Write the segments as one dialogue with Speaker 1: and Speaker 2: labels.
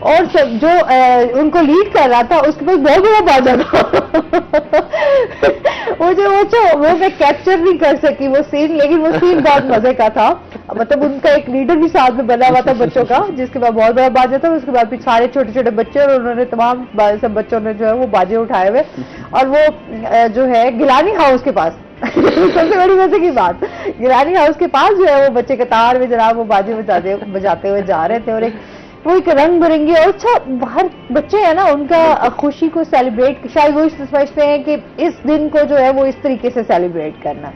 Speaker 1: اور جو ان کو لیڈ کر رہا تھا اس کے پاس بہت بڑا باجا تھا. وہ میں کیپچر نہیں کر سکی وہ سین, لیکن وہ سین بہت مزے کا تھا. مطلب ان کا ایک لیڈر بھی ساتھ میں بنا ہوا تھا بچوں کا, جس کے بعد بہت بڑا باجا تھا. اس کے بعد پھر سارے چھوٹے چھوٹے بچے, اور انہوں نے تمام سب بچوں نے جو ہے وہ باجے اٹھائے ہوئے, اور وہ جو ہے گیلانی ہاؤس کے پاس سب سے بڑی مزے کی بات, گیلانی ہاؤس کے پاس جو ہے وہ بچے قطار میں جناب وہ باجے بجاتے ہوئے جا رہے تھے. اور وہ ایک رنگ برنگی, اور اچھا باہر بچے ہیں نا ان کا خوشی کو سیلیبریٹ, شاید وہ سمجھتے ہیں کہ اس دن کو جو ہے وہ اس طریقے سے سیلیبریٹ کرنا,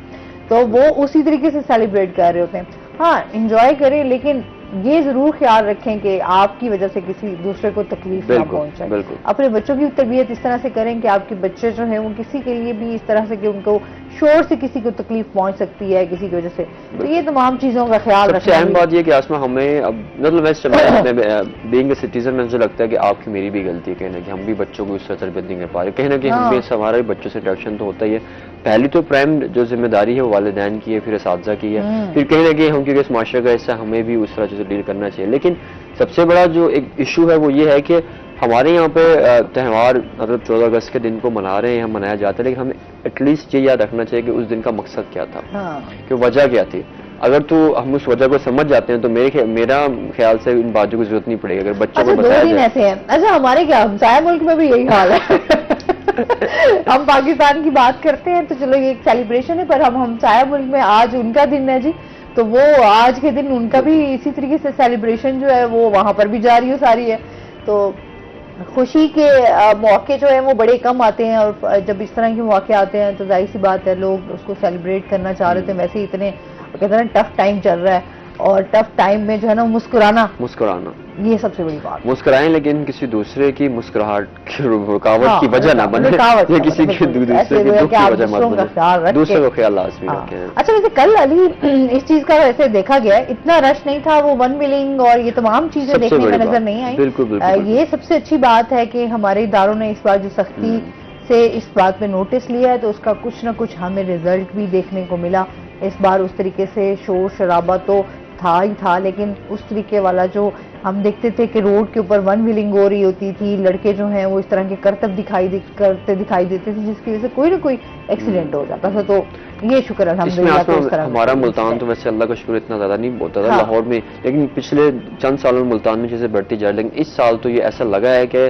Speaker 1: تو وہ اسی طریقے سے سیلیبریٹ کر رہے ہوتے ہیں. ہاں انجوائے کریں, لیکن یہ ضرور خیال رکھیں کہ آپ کی وجہ سے کسی دوسرے کو تکلیف نہ پہنچائے. اپنے بچوں کی تربیت اس طرح سے کریں کہ آپ کے بچے جو ہیں وہ کسی کے لیے بھی اس طرح سے کہ ان کو شور سے کسی کو تکلیف پہنچ سکتی ہے کسی کی وجہ سے, تو یہ تمام چیزوں کا خیال رکھنا.
Speaker 2: سب سے اہم بات یہ کہ آسما ہمیں اب مطلب بینگ اے سٹیزن میں مجھے لگتا ہے کہ آپ کی میری بھی غلطی ہے کہنا کہ ہم بھی بچوں کو اس طرح تربیت نہیں کر پا رہے. کہیں نہ کہ ہم بھی ہمارا بھی بچوں سے انٹریکشن تو ہوتا ہی ہے. پہلی تو پرائم جو ذمہ داری ہے وہ والدین کی ہے, پھر اساتذہ کی ہے, پھر کہیں نہ کہیں ہم کیونکہ اس معاشرے کا حصہ ہمیں بھی اس طرح سے ڈیل کرنا چاہیے. لیکن سب سے بڑا جو ایک ایشو ہے وہ یہ ہے کہ ہمارے یہاں پہ تہوار مطلب 14 اگست کے دن کو منا رہے ہیں, ہم منایا جاتا ہے, لیکن ہمیں ایٹ لیسٹ یہ یاد رکھنا چاہیے کہ اس دن کا مقصد کیا تھا, کہ وجہ کیا تھی. اگر تو ہم اس وجہ کو سمجھ جاتے ہیں تو میرا خیال سے ان باتوں کی ضرورت نہیں پڑے گی. اگر بچوں کو بتایا جائے.
Speaker 1: ایسے ہیں. اچھا ہمارے کیا ہمسایہ ملک میں بھی یہی حال ہے. ہم پاکستان کی بات کرتے ہیں تو چلو یہ ایک سیلیبریشن ہے, پر ہم ہمسایہ ملک میں آج ان کا دن ہے جی, تو وہ آج کے دن ان کا بھی اسی طریقے سے سیلیبریشن جو ہے وہ وہاں پر بھی جاری و ساری ہے. تو خوشی کے موقع جو ہیں وہ بڑے کم آتے ہیں, اور جب اس طرح کے موقع آتے ہیں تو ظاہر سی بات ہے لوگ اس کو سیلیبریٹ کرنا چاہ رہے تھے. ویسے ہی اتنے کہتے ہیں ٹف ٹائم چل رہا ہے, اور ٹف ٹائم میں جو ہے نا مسکرانا یہ سب سے بڑی بات.
Speaker 2: مسکرائیں لیکن کسی دوسرے کی مسکراہٹ کی رکاوٹ کی وجہ نہ بنے, یا کسی کے دوسرے کی دکھ کی وجہ مت بنے, دوسرے کو خیال لازمی رکھیں.
Speaker 1: اچھا ویسے کل علی اس چیز کا ویسے دیکھا گیا اتنا رش نہیں تھا, وہ ون ملنگ اور یہ تمام چیزیں دیکھنے میں نظر نہیں آئی.
Speaker 2: بالکل
Speaker 1: یہ سب سے اچھی بات ہے کہ ہمارے اداروں نے اس بار جو سختی سے اس بات پہ نوٹس لیا ہے, تو اس کا کچھ نہ کچھ ہمیں رزلٹ بھی دیکھنے کو ملا. اس بار اس طریقے سے شور شرابہ تو تھا ہی تھا, لیکن اس طریقے والا جو ہم دیکھتے تھے کہ روڈ کے اوپر ون ویلنگ ہو رہی ہوتی تھی, لڑکے جو ہیں وہ اس طرح کے کرتب کرتے دکھائی دیتے تھے, جس کی وجہ سے کوئی نہ کوئی ایکسیڈنٹ ہو جاتا تھا. تو یہ شکر الحمدللہ.
Speaker 2: ہمارا ملتان تو ویسے اللہ کا شکر اتنا زیادہ نہیں ہوتا تھا لاہور میں, لیکن پچھلے چند سالوں میں ملتان میں چیزیں بڑھتی جا رہی, لیکن اس سال تو یہ ایسا لگا ہے کہ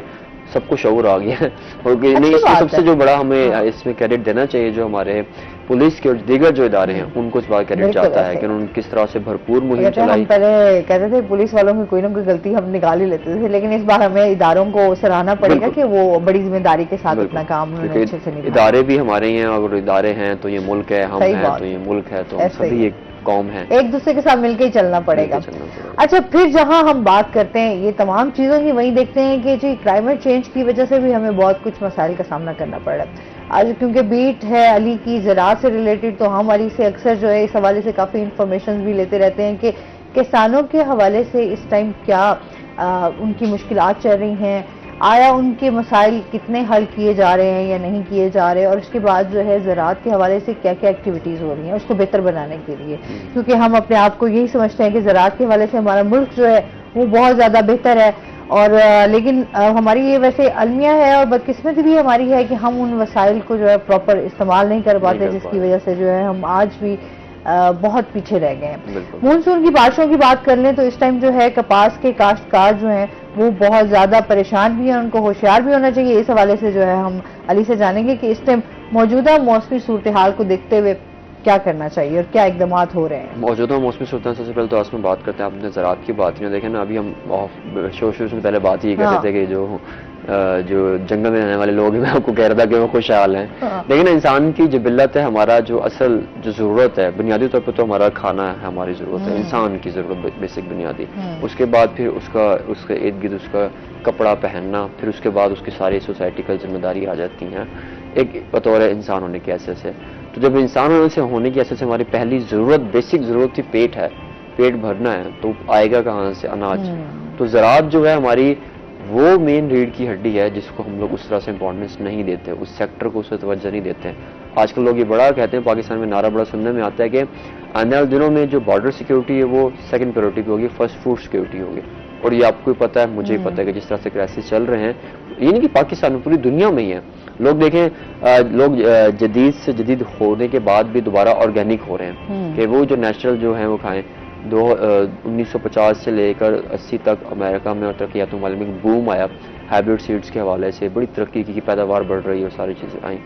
Speaker 2: سب کو شعور آ گیا ہے. اور نہیں اس میں سب سے جو بڑا ہمیں اس میں کریڈٹ دینا چاہیے جو ہمارے پولیس کے اور دیگر جو ادارے ہیں ان کو اس بات کریڈٹ جاتا ہے کہ انہوں نے کس طرح سے بھرپور مہم چلائی.
Speaker 1: پہلے کہتے تھے پولیس والوں کی کوئی نہ کوئی غلطی ہم نکال ہی لیتے تھے, لیکن اس بار ہمیں اداروں کو سراہنا پڑے گا کہ وہ بڑی ذمہ داری کے ساتھ اپنا کام اچھے سے نبھایا.
Speaker 2: ادارے بھی ہمارے ہیں, اگر ادارے ہیں تو یہ ملک ہے, ہم ہیں تو یہ ملک ہے, تو سبھی ایک قوم ہے,
Speaker 1: ایک دوسرے کے ساتھ مل کے ہی چلنا پڑے گا. اچھا پھر جہاں ہم بات کرتے ہیں یہ تمام چیزوں کی, وہیں دیکھتے ہیں کہ جی کلائمیٹ چینج کی وجہ سے بھی ہمیں بہت کچھ مسائل کا سامنا کرنا پڑ رہا ہے. آج کیونکہ بیٹ ہے علی کی زراعت سے ریلیٹڈ, تو ہم علی سے اکثر جو ہے اس حوالے سے کافی انفارمیشن بھی لیتے رہتے ہیں کہ کسانوں کے حوالے سے اس ٹائم کیا ان کی مشکلات چل رہی ہیں, آیا ان کے مسائل کتنے حل کیے جا رہے ہیں یا نہیں کیے جا رہے, اور اس کے بعد جو ہے زراعت کے حوالے سے کیا کیا ایکٹیویٹیز ہو رہی ہیں اس کو بہتر بنانے کے لیے. کیونکہ ہم اپنے آپ کو یہی سمجھتے ہیں کہ زراعت کے حوالے سے ہمارا ملک جو ہے وہ بہت زیادہ بہتر ہے, اور لیکن ہماری یہ ویسے المیہ ہے اور بدقسمتی بھی ہماری ہے کہ ہم ان وسائل کو جو ہے پراپر استعمال نہیں کر پاتے, جس کی وجہ سے جو ہے ہم آج بھی بہت پیچھے رہ گئے ہیں. مونسون کی بارشوں کی بات کر لیں تو اس ٹائم جو ہے کپاس کے کاشتکار جو ہیں وہ بہت زیادہ پریشان بھی ہیں, ان کو ہوشیار بھی ہونا چاہیے. اس حوالے سے جو ہے ہم علی سے جانیں گے کہ اس ٹائم موجودہ موسمی صورتحال کو دیکھتے ہوئے کیا کرنا چاہیے اور کیا اقدامات ہو رہے ہیں.
Speaker 2: موجودہ موسمی صورتحال سب سے پہلے تو میں بات کرتے ہیں, آپ نے زراعت کی بات کی دیکھیں نا, ابھی ہم شروع سے پہلے بات یہ کرتے تھے کہ جو جنگل میں رہنے والے لوگ ہیں, میں آپ کو کہہ رہا تھا کہ وہ خوشحال ہیں, لیکن انسان کی جبلت ہے, ہمارا جو اصل جو ضرورت ہے بنیادی طور پہ تو ہمارا کھانا ہے, ہماری ضرورت ہے, انسان کی ضرورت بیسک بنیادی. اس کے بعد پھر اس کے ارد گرد اس کا کپڑا پہننا, پھر اس کے بعد اس کی ساری سوسائٹی کا ذمہ داری آ جاتی ہیں ایک بطور انسان ہونے کی حیثیت سے. تو جب انسان ہونے کی حیثیت سے ہماری پہلی ضرورت بیسک ضرورت تھی پیٹ ہے, پیٹ بھرنا ہے, تو آئے گا کہاں سے اناج. تو زراعت جو ہے ہماری وہ مین ریڑھ کی ہڈی ہے جس کو ہم لوگ اس طرح سے امپورٹنس نہیں دیتے, اس سیکٹر کو اس سے توجہ نہیں دیتے. آج کل لوگ یہ بڑا کہتے ہیں، پاکستان میں نعرہ بڑا سننے میں آتا ہے کہ آنے والے دنوں میں جو بارڈر سیکیورٹی ہے وہ سیکنڈ پریورٹی پہ ہوگی، فرسٹ فوڈ سیکیورٹی ہوگی. اور یہ آپ کو پتا ہے، مجھے ہی پتا ہے کہ جس طرح سے کرائسس چل رہے ہیں، یہ نہیں کہ پاکستان میں، پوری دنیا میں ہی ہے. لوگ دیکھیں، لوگ جدید سے جدید ہونے کے بعد بھی دوبارہ آرگینک ہو رہے ہیں کہ وہ جو نیچرل جو ہیں وہ کھائیں. 1950 سے لے کر 80 تک امریکہ میں اور ترقیاتی ممالک میں بوم آیا ہائیبرڈ سیڈز کے حوالے سے، بڑی ترقی کی، پیداوار بڑھ رہی ہے اور ساری چیزیں آئیں.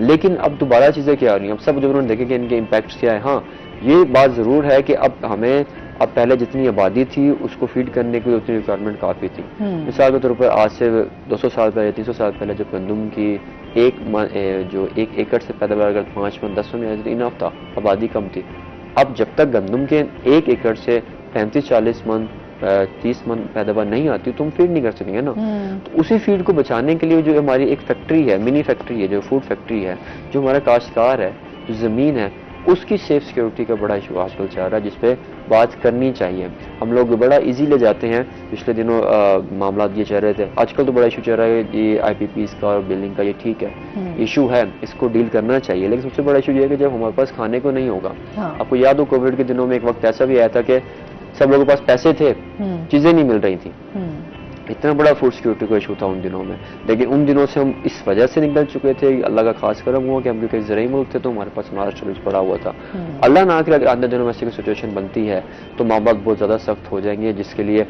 Speaker 2: لیکن اب دوبارہ چیزیں کیا آ رہی ہیں؟ اب سب جب انہوں نے دیکھے کہ ان کے امپیکٹس کیا ہے. ہاں یہ بات ضرور ہے کہ اب پہلے جتنی آبادی تھی اس کو فیڈ کرنے کی اتنی ریکوائرمنٹ کافی تھی. مثال کے طور پر آج سے 200 سال پہلے، 300 سال پہلے جب گندم کی جو ایک ایکڑ سے پیداوار اگر 5 من 10 من آتی تھی، انف تھا، آبادی کم تھی. اب جب تک گندم کے ایک ایکڑ سے 35-40 من 30 من پیداوار نہیں آتی تو ہم فیڈ نہیں کر سکیں گے نا. تو اسی فیڈ کو بچانے کے لیے جو ہماری ایک فیکٹری ہے، منی فیکٹری ہے، جو فوڈ فیکٹری ہے، جو ہمارا کاشتکار ہے، جو زمین ہے، اس کی سیف سیکیورٹی کا بڑا ایشو آج کل چل رہا ہے، جس پہ بات کرنی چاہیے. ہم لوگ بڑا ایزی لے جاتے ہیں. پچھلے دنوں معاملات یہ چل رہے تھے، آج کل تو بڑا ایشو چل رہا ہے یہ آئی پی پیز کا اور بلڈنگ کا. یہ ٹھیک ہے، ایشو ہے، اس کو ڈیل کرنا چاہیے، لیکن سب سے بڑا ایشو یہ ہے کہ جب ہمارے پاس کھانے کو نہیں ہوگا. آپ کو یاد ہو کووڈ کے دنوں میں ایک وقت ایسا بھی آیا تھا کہ سب لوگوں کے پاس پیسے تھے، چیزیں نہیں مل رہی تھیں. اتنا بڑا فوڈ سیکیورٹی کا ایشو تھا ان دنوں میں. لیکن ان دنوں سے ہم اس وجہ سے نکل چکے تھے، اللہ کا خاص کرم ہوا کہ ہم کیونکہ زرعی ملک تھے تو ہمارے پاس ہمارا اسٹوریج پڑا ہوا تھا. اللہ نہ کرے اگر آنے دنوں میں ایسی کوئی سچویشن بنتی ہے تو معاملات بہت زیادہ سخت ہو جائیں گے. جس کے لیے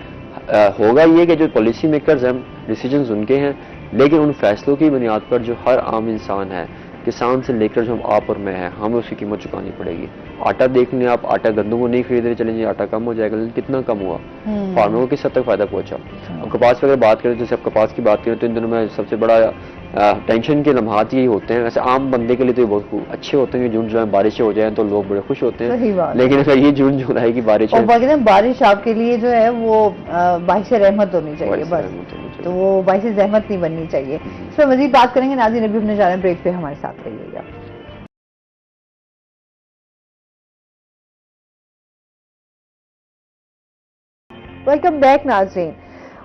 Speaker 2: ہوگا یہ کہ جو پالیسی میکرز ہیں، ڈیسیجنز ان کے ہیں، لیکن ان فیصلوں کی بنیاد پر جو ہر عام انسان ہے، کسان سے لے کر جو ہم آپ اور میں ہیں، ہمیں اس کی قیمت چکانی پڑے گی. آٹا دیکھ لیں آپ، آٹا گندم کو نہیں خرید رہے، چلیں جی آٹا کم ہو جائے گا، لیکن کتنا کم ہوا، فارمروں کو کس حد تک فائدہ پہنچا. اب کپاس پہ اگر بات کریں، جیسے اب کپاس کی بات کریں تو ان دنوں میں سب سے بڑا ٹینشن کے لمحات یہی ہوتے ہیں. ویسے عام بندے کے لیے تو یہ بہت اچھے ہوتے ہیں کہ جون جولائی بارشیں ہو جائیں تو لوگ بڑے خوش ہوتے ہیں. لیکن اگر یہ جون جولائی کی
Speaker 1: بارش آپ کے لیے جو ہے وہ باعث رحمت ہونی چاہیے، بس، تو وہ باعث زحمت نہیں بننی چاہیے. اس پہ مزید بات کریں گے. ناظرین ابھی اپنے جانے بریک پہ ہمارے ساتھ رہیے گا. ویلکم بیک ناظرین.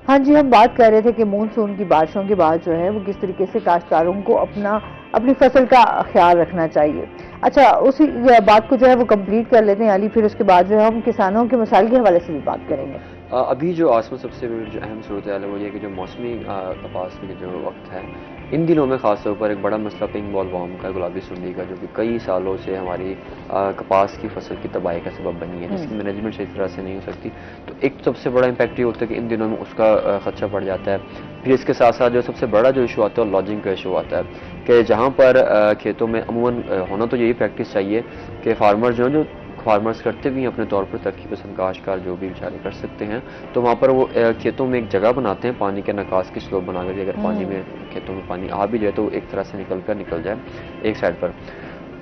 Speaker 1: ہاں جی، ہم بات کر رہے تھے کہ مونسون کی بارشوں کے بعد جو ہے وہ کس طریقے سے کاشتکاروں کو اپنی فصل کا خیال رکھنا چاہیے. اچھا، اسی بات کو جو ہے وہ کمپلیٹ کر لیتے ہیں علی، پھر اس کے بعد جو ہے ہم کسانوں کے مسائل کے حوالے سے بھی بات کریں گے.
Speaker 2: ابھی جو آسمان سب سے جو اہم صورتحال ہے وہ یہ کہ جو موسمی کپاس کے جو وقت ہے ان دنوں میں خاص طور پر ایک بڑا مسئلہ پنک بال وارم کا، گلابی سنڈی کا، جو کہ کئی سالوں سے ہماری کپاس کی فصل کی تباہی کا سبب بنی ہے، جس کی مینجمنٹ صحیح طرح سے نہیں ہو سکتی. تو ایک سب سے بڑا امپیکٹ یہ ہوتا ہے کہ ان دنوں میں اس کا خدشہ بڑھ جاتا ہے. پھر اس کے ساتھ ساتھ جو سب سے بڑا جو ایشو آتا ہے لاجنگ کا ایشو آتا ہے کہ جہاں پر کھیتوں میں عموماً ہونا تو یہی پریکٹس چاہیے کہ فارمر جو فارمرز کرتے بھی ہیں اپنے طور پر، ترقی پسند کاشتکار جو بھی بیچارے کر سکتے ہیں، تو وہاں پر وہ کھیتوں میں ایک جگہ بناتے ہیں پانی کے نکاس کی سلوپ بنا کر، اگر پانی میں کھیتوں میں پانی آ بھی جائے تو ایک طرح سے نکل جائے ایک سائڈ پر.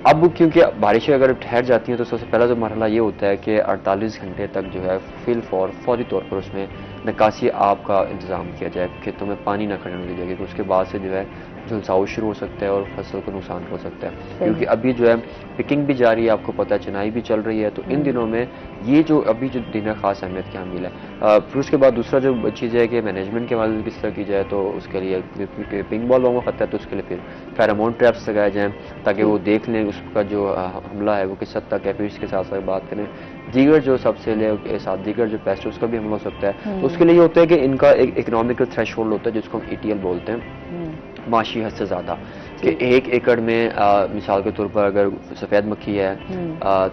Speaker 2: اب کیونکہ بارشیں اگر ٹھہر جاتی ہیں تو سب سے پہلا جو مرحلہ یہ ہوتا ہے کہ 48 گھنٹے تک جو ہے فوری طور پر اس میں نکاسی آب کا انتظام کیا جائے، کھیتوں میں پانی نہ کھڑنے دی جائے، کیونکہ اس کے بعد سے جو ہے جھلساؤ شروع ہو سکتا ہے اور فصل کو نقصان ہو سکتا ہے. کیونکہ ابھی جو ہے پکنگ بھی جاری ہے، آپ کو پتہ ہے چنائی بھی چل رہی ہے، تو ان دنوں میں یہ جو ابھی جو دن ہے خاص اہمیت کی حامل ہے. پھر اس کے بعد دوسرا جو چیز ہے کہ مینجمنٹ کے حوالے سے کس طرح کی جائے، تو اس کے لیے پنک بال وارم کا خطرہ ہے تو اس کے لیے پھر فیرامون ٹریپس لگائے جائیں تاکہ وہ دیکھ لیں اس کا جو حملہ ہے وہ کس حد تک ہے. پھر اس کے ساتھ ساتھ بات کریں دیگر جو سب سے ساتھ دیگر جو پیسٹ اس کا بھی حملہ ہو سکتا ہے. تو اس کے لیے یہ ہوتا ہے کہ ان کا ایک اکنامیکل تھریش ہولڈ ہوتا ہے جس کو ہم ETL بولتے ہیں، معاشی حد سے زیادہ، کہ 1 ایکڑ میں مثال کے طور پر اگر سفید مکھی ہے،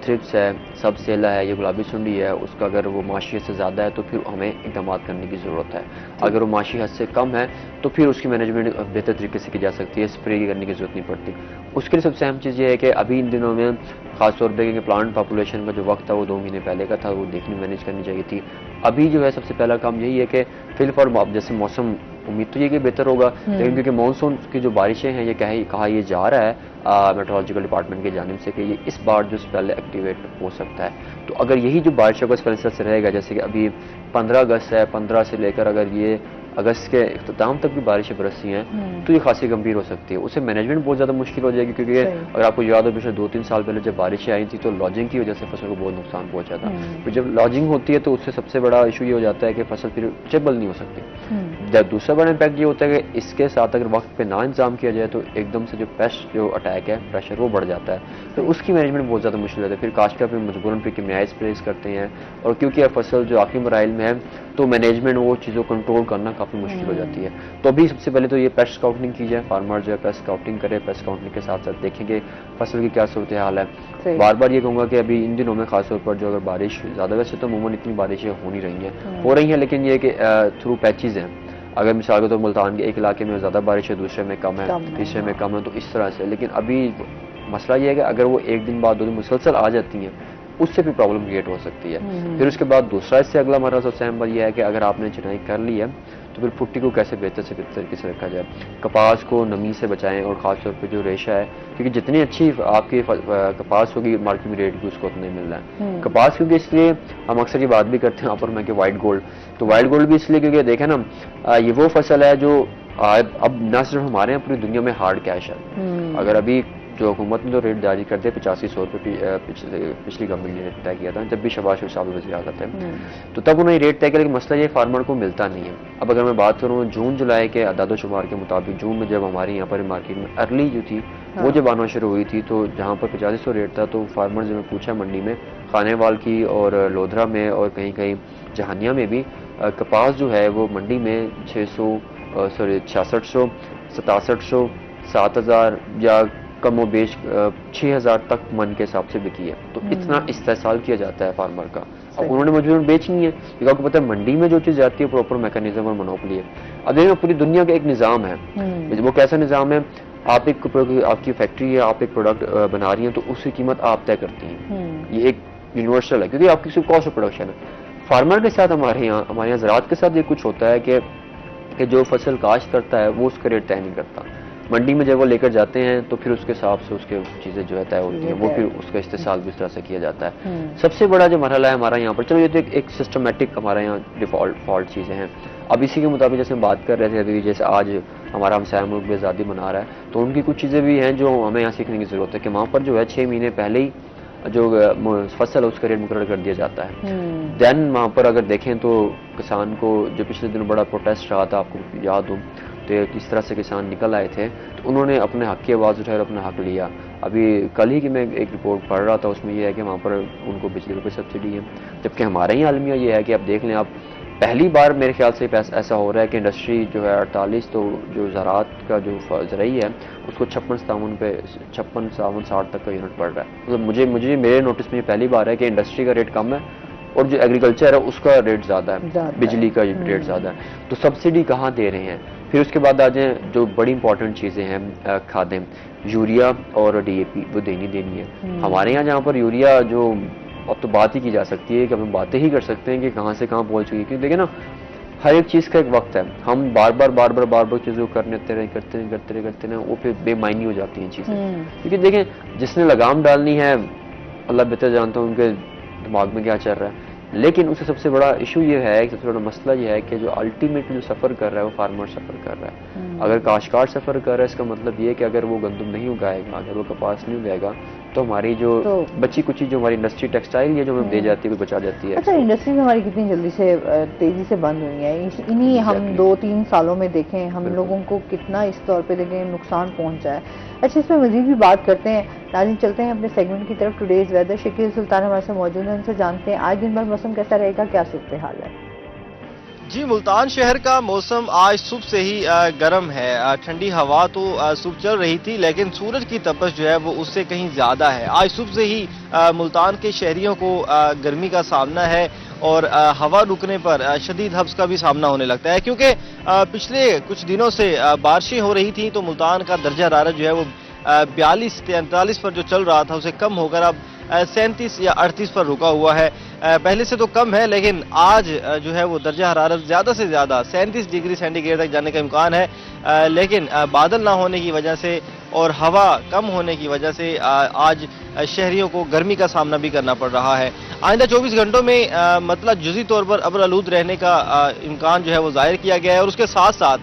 Speaker 2: تھرپس ہے، سب سیلا ہے، یہ گلابی سنڈی ہے، اس کا اگر وہ معاشی حد سے زیادہ ہے تو پھر ہمیں اقدامات کرنے کی ضرورت ہے. اگر وہ معاشی حد سے کم ہے تو پھر اس کی مینجمنٹ بہتر طریقے سے کی جا سکتی ہے، اسپرے کرنے کی ضرورت نہیں پڑتی. اس کے لیے سب سے اہم چیز یہ ہے کہ ابھی ان دنوں میں خاص طور پہ کہ پلانٹ پاپولیشن کا جو وقت تھا وہ 2 مہینے پہلے کا تھا، وہ دیکھنی مینیج کرنی چاہیے تھی. ابھی جو ہے سب سے پہلا کام یہی ہے کہ فی الفور جیسے موسم امید تو یہ کہ بہتر ہوگا، لیکن کیونکہ مانسون کی جو بارشیں ہیں یہ کہا یہ جا رہا ہے میٹرولوجیکل ڈپارٹمنٹ کی جانب سے کہ یہ اس بار جو پہلے ایکٹیویٹ ہو سکتا ہے. تو اگر یہی جو بارشوں کا سلسلہ سے رہے گا، جیسے کہ ابھی 15 اگست ہے، 15 سے لے کر اگر یہ اگست کے اختتام تک بھی بارشیں برسی ہیں تو یہ خاصی گمبھیر ہو سکتی ہے. اسے مینجمنٹ بہت زیادہ مشکل ہو جائے گی، کیونکہ اگر آپ کو یاد ہو پچھلے 2-3 سال پہلے جب بارشیں آئی تھیں تو لاجنگ کی وجہ سے فصل کو بہت نقصان پہنچا تھا. پھر جب لاجنگ ہوتی ہے تو اس سے سب سے بڑا ایشو یہ ہو جاتا ہے کہ فصل پھر چیبل نہیں ہو سکتی. دوسرا بڑا امپیکٹ یہ ہوتا ہے کہ اس کے ساتھ اگر وقت پہ نہ انتظام کیا جائے تو ایک دم سے جو پیسٹ جو اٹیک ہے پریشر وہ بڑھ جاتا ہے، تو اس کی مینجمنٹ بہت زیادہ مشکل ہوتا ہے. پھر کاشتکار پہ مجبوراً پھر کیمیائی اسپریز کرتے ہیں، اور کیونکہ فصل جو آخری مراحل میں ہے تو مینجمنٹ وہ چیزوں کو کنٹرول کرنا کافی مشکل ہو جاتی ہے. تو ابھی سب سے پہلے تو یہ پیسٹ اسکاؤٹنگ کی جائے، فارمر جو ہے پیسٹ اسکاؤٹنگ کرے، پیسٹ اسکاؤٹنگ کے ساتھ ساتھ دیکھیں گے فصل کی کیا صورتحال ہے. بار بار یہ کہوں گا کہ ابھی ان دنوں میں خاص طور پر جو اگر بارش زیادہ، ویسے تو عموماً اتنی بارشیں ہو نہیں رہی ہیں لیکن یہ کہ تھرو پیچز ہیں. اگر مثال کے طور ملتان کے ایک علاقے میں زیادہ بارش ہے، دوسرے میں کم ہے، تیسرے میں کم ہے، تو اس طرح سے. لیکن ابھی مسئلہ یہ ہے کہ اگر وہ ایک دن بعد 2 دن مسلسل آ جاتی ہیں اس سے بھی پرابلم کریٹ ہو سکتی ہے. پھر اس کے بعد دوسرا اس سے اگلا مرحلہ سب سے اہم بات یہ ہے کہ اگر آپ نے چنائی کر لی ہے تو پھر پھٹی کو کیسے بہتر سے بہتر طریقے سے رکھا جائے. کپاس کو نمی سے بچائیں، اور خاص طور پہ جو ریشہ ہے، کیونکہ جتنی اچھی آپ کی کپاس ہوگی مارکیٹ میں ریٹ بھی اس کو اتنا ہی مل رہا ہے. کپاس کیونکہ اس لیے ہم اکثر یہ بات بھی کرتے ہیں یہاں پر میں کہ وائٹ گولڈ، تو وائٹ گولڈ بھی اس لیے کیونکہ دیکھیں نا یہ وہ فصل ہے جو اب نہ صرف ہمارے یہاں پوری دنیا میں ہارڈ کیش ہے. اگر ابھی جو حکومت نے جو ریٹ جاری کر دیا 8500 روپے پچھلی گورنمنٹ نے طے کیا تھا جب بھی شہباز شریف صاحب وزیر اعظم تھے، تو تب انہوں نے ریٹ طے کیا، لیکن مسئلہ یہ فارمر کو ملتا نہیں ہے. اب اگر میں بات کروں جون جولائی کے اعداد و شمار کے مطابق، جون میں جب ہماری یہاں پر مارکیٹ میں ارلی جو تھی وہ جب آنا شروع ہوئی تھی تو جہاں پر 8500 ریٹ تھا تو فارمر نے پوچھا منڈی میں، خانے وال کی اور لودھرا میں اور کہیں کہیں جہانیہ میں بھی کپاس جو ہے وہ منڈی میں 6600 6700 7000 یا کم و بیش 6000 تک من کے حساب سے بکی ہے. تو اتنا استحصال کیا جاتا ہے فارمر کا. اب انہوں نے مجبوراً بیچنی ہے کیونکہ آپ کو پتہ ہے منڈی میں جو چیز جاتی ہے پراپر میکانزم اور منوپلی ہے. اب دیکھیں پوری دنیا کا ایک نظام ہے، وہ کیسا نظام ہے؟ آپ آپ کی فیکٹری ہے، آپ ایک پروڈکٹ بنا رہی ہیں تو اس کی قیمت آپ طے کرتی ہیں. یہ ایک یونیورسل ہے کیونکہ آپ کی صرف کاسٹ آف پروڈکشن ہے. فارمر کے ساتھ ہمارے یہاں زراعت کے ساتھ یہ کچھ ہوتا ہے کہ جو فصل کاشت کرتا ہے وہ اس کا ریٹ طے نہیں کرتا. منڈی میں جب وہ لے کر جاتے ہیں تو پھر اس کے حساب سے اس کے چیزیں جو ہے طے ہوتی ہیں، وہ پھر اس کا استحصال بھی اس طرح سے کیا جاتا ہے. سب سے بڑا جو مرحلہ ہے ہمارا یہاں پر، چلو یہ تو ایک سسٹمیٹک ہمارے یہاں ڈیفالٹ چیزیں ہیں. اب اسی کے مطابق جیسے ہم بات کر رہے تھے ابھی، جیسے آج ہمارا ہمسایہ ملک بھی آزادی منا رہا ہے تو ان کی کچھ چیزیں بھی ہیں جو ہمیں یہاں سیکھنے کی ضرورت ہے کہ وہاں پر جو ہے 6 مہینے پہلے ہی جو فصل ہے اس کا ریٹ مقرر کر دیا جاتا ہے. دین وہاں پر اگر دیکھیں تو کسان کو جو پچھلے دنوں بڑا پروٹیسٹ رہا تھا، آپ کو یاد ہو تو کس طرح سے کسان نکل آئے تھے تو انہوں نے اپنے حق کی آواز اٹھائی اور اپنا حق لیا. ابھی کل ہی کی میں ایک رپورٹ پڑھ رہا تھا، اس میں یہ ہے کہ وہاں پر ان کو بجلی پہ سبسڈی ہے، جبکہ ہمارے ہی عالمیہ یہ ہے کہ آپ دیکھ لیں، آپ پہلی بار میرے خیال سے ایسا ہو رہا ہے کہ انڈسٹری جو ہے 48 تو جو زراعت کا جو زرعی ہے اس کو 56 پہ 56 60 تک کا یونٹ پڑ رہا ہے. مطلب مجھے میرے نوٹس میں یہ پہلی بار ہے کہ انڈسٹری کا ریٹ کم ہے اور جو ایگریکلچر ہے اس کا ریٹ زیادہ ہے، بجلی کا ریٹ زیادہ ہے. تو سبسڈی کہاں دے رہے ہیں؟ پھر اس کے بعد آ جائیں جو بڑی امپورٹنٹ چیزیں ہیں کھادیں، یوریا اور ڈی اے پی وہ دینی ہے. ہمارے یہاں جہاں پر یوریا جو اب تو بات ہی کی جا سکتی ہے کہ ہم باتیں ہی کر سکتے ہیں کہ کہاں سے کہاں پہنچ چکی، کیونکہ دیکھیں نا ہر ایک چیز کا ایک وقت ہے. ہم بار بار چیزوں کو کرتے رہے وہ پھر بے معنی ہو جاتی ہیں چیزیں. کیونکہ دیکھیں جس نے لگام ڈالنی ہے اللہ بہتر جانتا ہوں ان کے دماغ میں کیا چل رہا ہے، لیکن اس سے سب سے بڑا ایشو یہ ہے، سب سے بڑا مسئلہ یہ ہے کہ جو الٹیمیٹلی جو سفر کر رہا ہے وہ فارمر سفر کر رہا ہے. اگر کاشتکار سفر کر رہا ہے اس کا مطلب یہ ہے کہ اگر وہ گندم نہیں اگائے گا، اگر وہ کپاس نہیں اگائے گا تو ہماری جو بچی کچھ جو ہماری انڈسٹری ٹیکسٹائل ہے جو ہمیں دے جاتی ہے وہ بچا جاتی ہے.
Speaker 1: اچھا، انڈسٹریز ہماری کتنی جلدی سے تیزی سے بند ہوئی ہیں، انہی ہم 2-3 سالوں میں دیکھیں ہم لوگوں کو کتنا اس طور پہ دیکھیں نقصان پہنچا ہے. اچھا، اس میں مزید بھی بات کرتے ہیں. ناظرین چلتے ہیں اپنے سیگمنٹ کی طرف. ٹوڈیز ویدر شکیل سلطان ہمارے سے موجود ہیں، ان سے جانتے ہیں آج دن بھر موسم کیسا رہے گا، کیا صورتحال ہے.
Speaker 3: جی، ملتان شہر کا موسم آج صبح سے ہی گرم ہے. ٹھنڈی ہوا تو صبح چل رہی تھی لیکن سورج کی تپش جو ہے وہ اس سے کہیں زیادہ ہے. آج صبح سے ہی ملتان کے شہریوں کو گرمی کا سامنا ہے اور ہوا رکنے پر شدید حبس کا بھی سامنا ہونے لگتا ہے، کیونکہ پچھلے کچھ دنوں سے بارشیں ہو رہی تھیں تو ملتان کا درجہ حرارت جو ہے وہ 42-43 پر جو چل رہا تھا اسے کم ہو کر اب 37 یا 38 پر رکا ہوا ہے. پہلے سے تو کم ہے لیکن آج جو ہے وہ درجہ حرارت زیادہ سے زیادہ 37 ڈگری سینٹی گریڈ تک جانے کا امکان ہے. لیکن بادل نہ ہونے کی وجہ سے اور ہوا کم ہونے کی وجہ سے آج شہریوں کو گرمی کا سامنا بھی کرنا پڑ رہا ہے. آئندہ 24 گھنٹوں میں مطلب جزوی طور پر ابر آلود رہنے کا امکان جو ہے وہ ظاہر کیا گیا ہے اور اس کے ساتھ ساتھ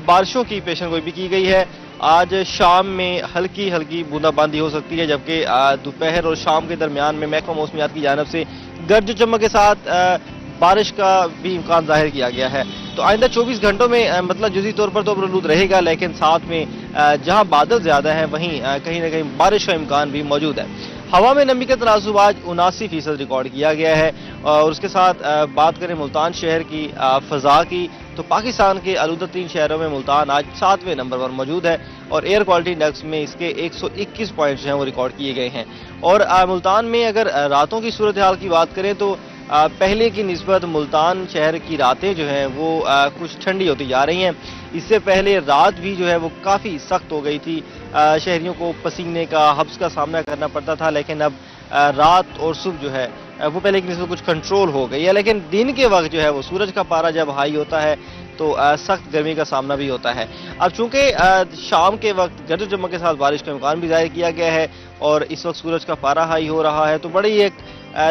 Speaker 3: بارشوں کی پیشن گوئی بھی کی گئی ہے. آج شام میں ہلکی بوندا باندی ہو سکتی ہے، جبکہ دوپہر اور شام کے درمیان میں محکمہ موسمیات کی جانب سے گرج چمک کے ساتھ بارش کا بھی امکان ظاہر کیا گیا ہے. تو آئندہ 24 گھنٹوں میں مطلب جزوی طور پر تو ابرالود رہے گا، لیکن ساتھ میں جہاں بادل زیادہ ہیں وہیں کہیں نہ کہیں بارش کا امکان بھی موجود ہے. ہوا میں نمی کا تناسب آج 79% ریکارڈ کیا گیا ہے. اور اس کے ساتھ بات کریں ملتان شہر کی فضا کی، تو پاکستان کے آلودہ ترین شہروں میں ملتان آج 7ویں نمبر پر موجود ہے، اور ایئر کوالٹی انڈیکس میں اس کے 121 پوائنٹ جو ہیں وہ ریکارڈ کیے گئے ہیں. اور ملتان میں اگر راتوں کی صورتحال کی بات کریں تو پہلے کی نسبت ملتان شہر کی راتیں جو ہیں وہ کچھ ٹھنڈی ہوتی جا رہی ہیں. اس سے پہلے رات بھی جو ہے وہ کافی سخت ہو گئی تھی، شہریوں کو پسینے کا حبس کا سامنا کرنا پڑتا تھا، لیکن اب رات اور صبح جو ہے وہ پہلے کی نسبت کچھ کنٹرول ہو گئی ہے. لیکن دن کے وقت جو ہے وہ سورج کا پارا جب ہائی ہوتا ہے تو سخت گرمی کا سامنا بھی ہوتا ہے. اب چونکہ شام کے وقت گرج چمک کے ساتھ بارش کا امکان بھی ظاہر کیا گیا ہے اور اس وقت سورج کا پارا ہائی ہو رہا ہے، تو بڑی ایک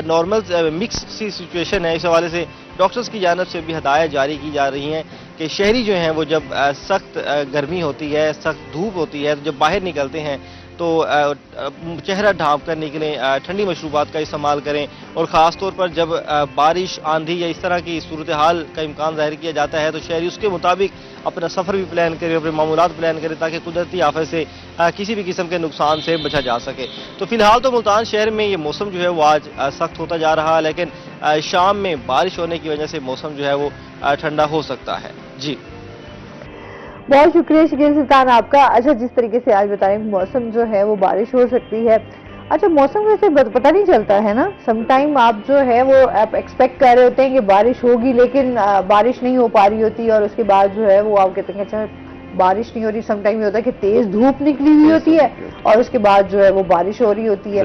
Speaker 3: نارمل مکس سی سچویشن ہے. اس حوالے سے ڈاکٹرز کی جانب سے بھی ہدایت جاری کی جا رہی ہیں کہ شہری جو ہیں وہ جب سخت گرمی ہوتی ہے، سخت دھوپ ہوتی ہے، تو جب باہر نکلتے ہیں تو چہرہ ڈھانپ کر نکلیں، ٹھنڈی مشروبات کا استعمال کریں، اور خاص طور پر جب بارش، آندھی یا اس طرح کی صورتحال کا امکان ظاہر کیا جاتا ہے تو شہری اس کے مطابق اپنا سفر بھی پلان کریں، اپنے معمولات پلان کریں، تاکہ قدرتی آفت سے کسی بھی قسم کے نقصان سے بچا جا سکے. تو فی الحال تو ملتان شہر میں یہ موسم جو ہے وہ آج سخت ہوتا جا رہا ہے، لیکن شام میں بارش ہونے کی وجہ سے موسم جو ہے وہ ٹھنڈا ہو سکتا ہے. جی
Speaker 1: بہت شکریہ شکیل سلطان آپ کا. اچھا، جس طریقے سے آج بتائیں موسم جو ہے وہ بارش ہو سکتی ہے. اچھا، موسم ویسے پتہ نہیں چلتا ہے نا، سم ٹائم آپ جو ہے وہ آپ ایکسپیکٹ کر رہے ہوتے ہیں کہ بارش ہوگی، لیکن بارش نہیں ہو پا رہی ہوتی، اور اس کے بعد جو ہے وہ آپ کہتے ہیں اچھا بارش نہیں ہو رہی. سم ٹائم یہ ہوتا ہے کہ تیز دھوپ نکلی ہوئی ہوتی ہے اور اس کے بعد جو ہے وہ بارش ہو رہی ہوتی ہے.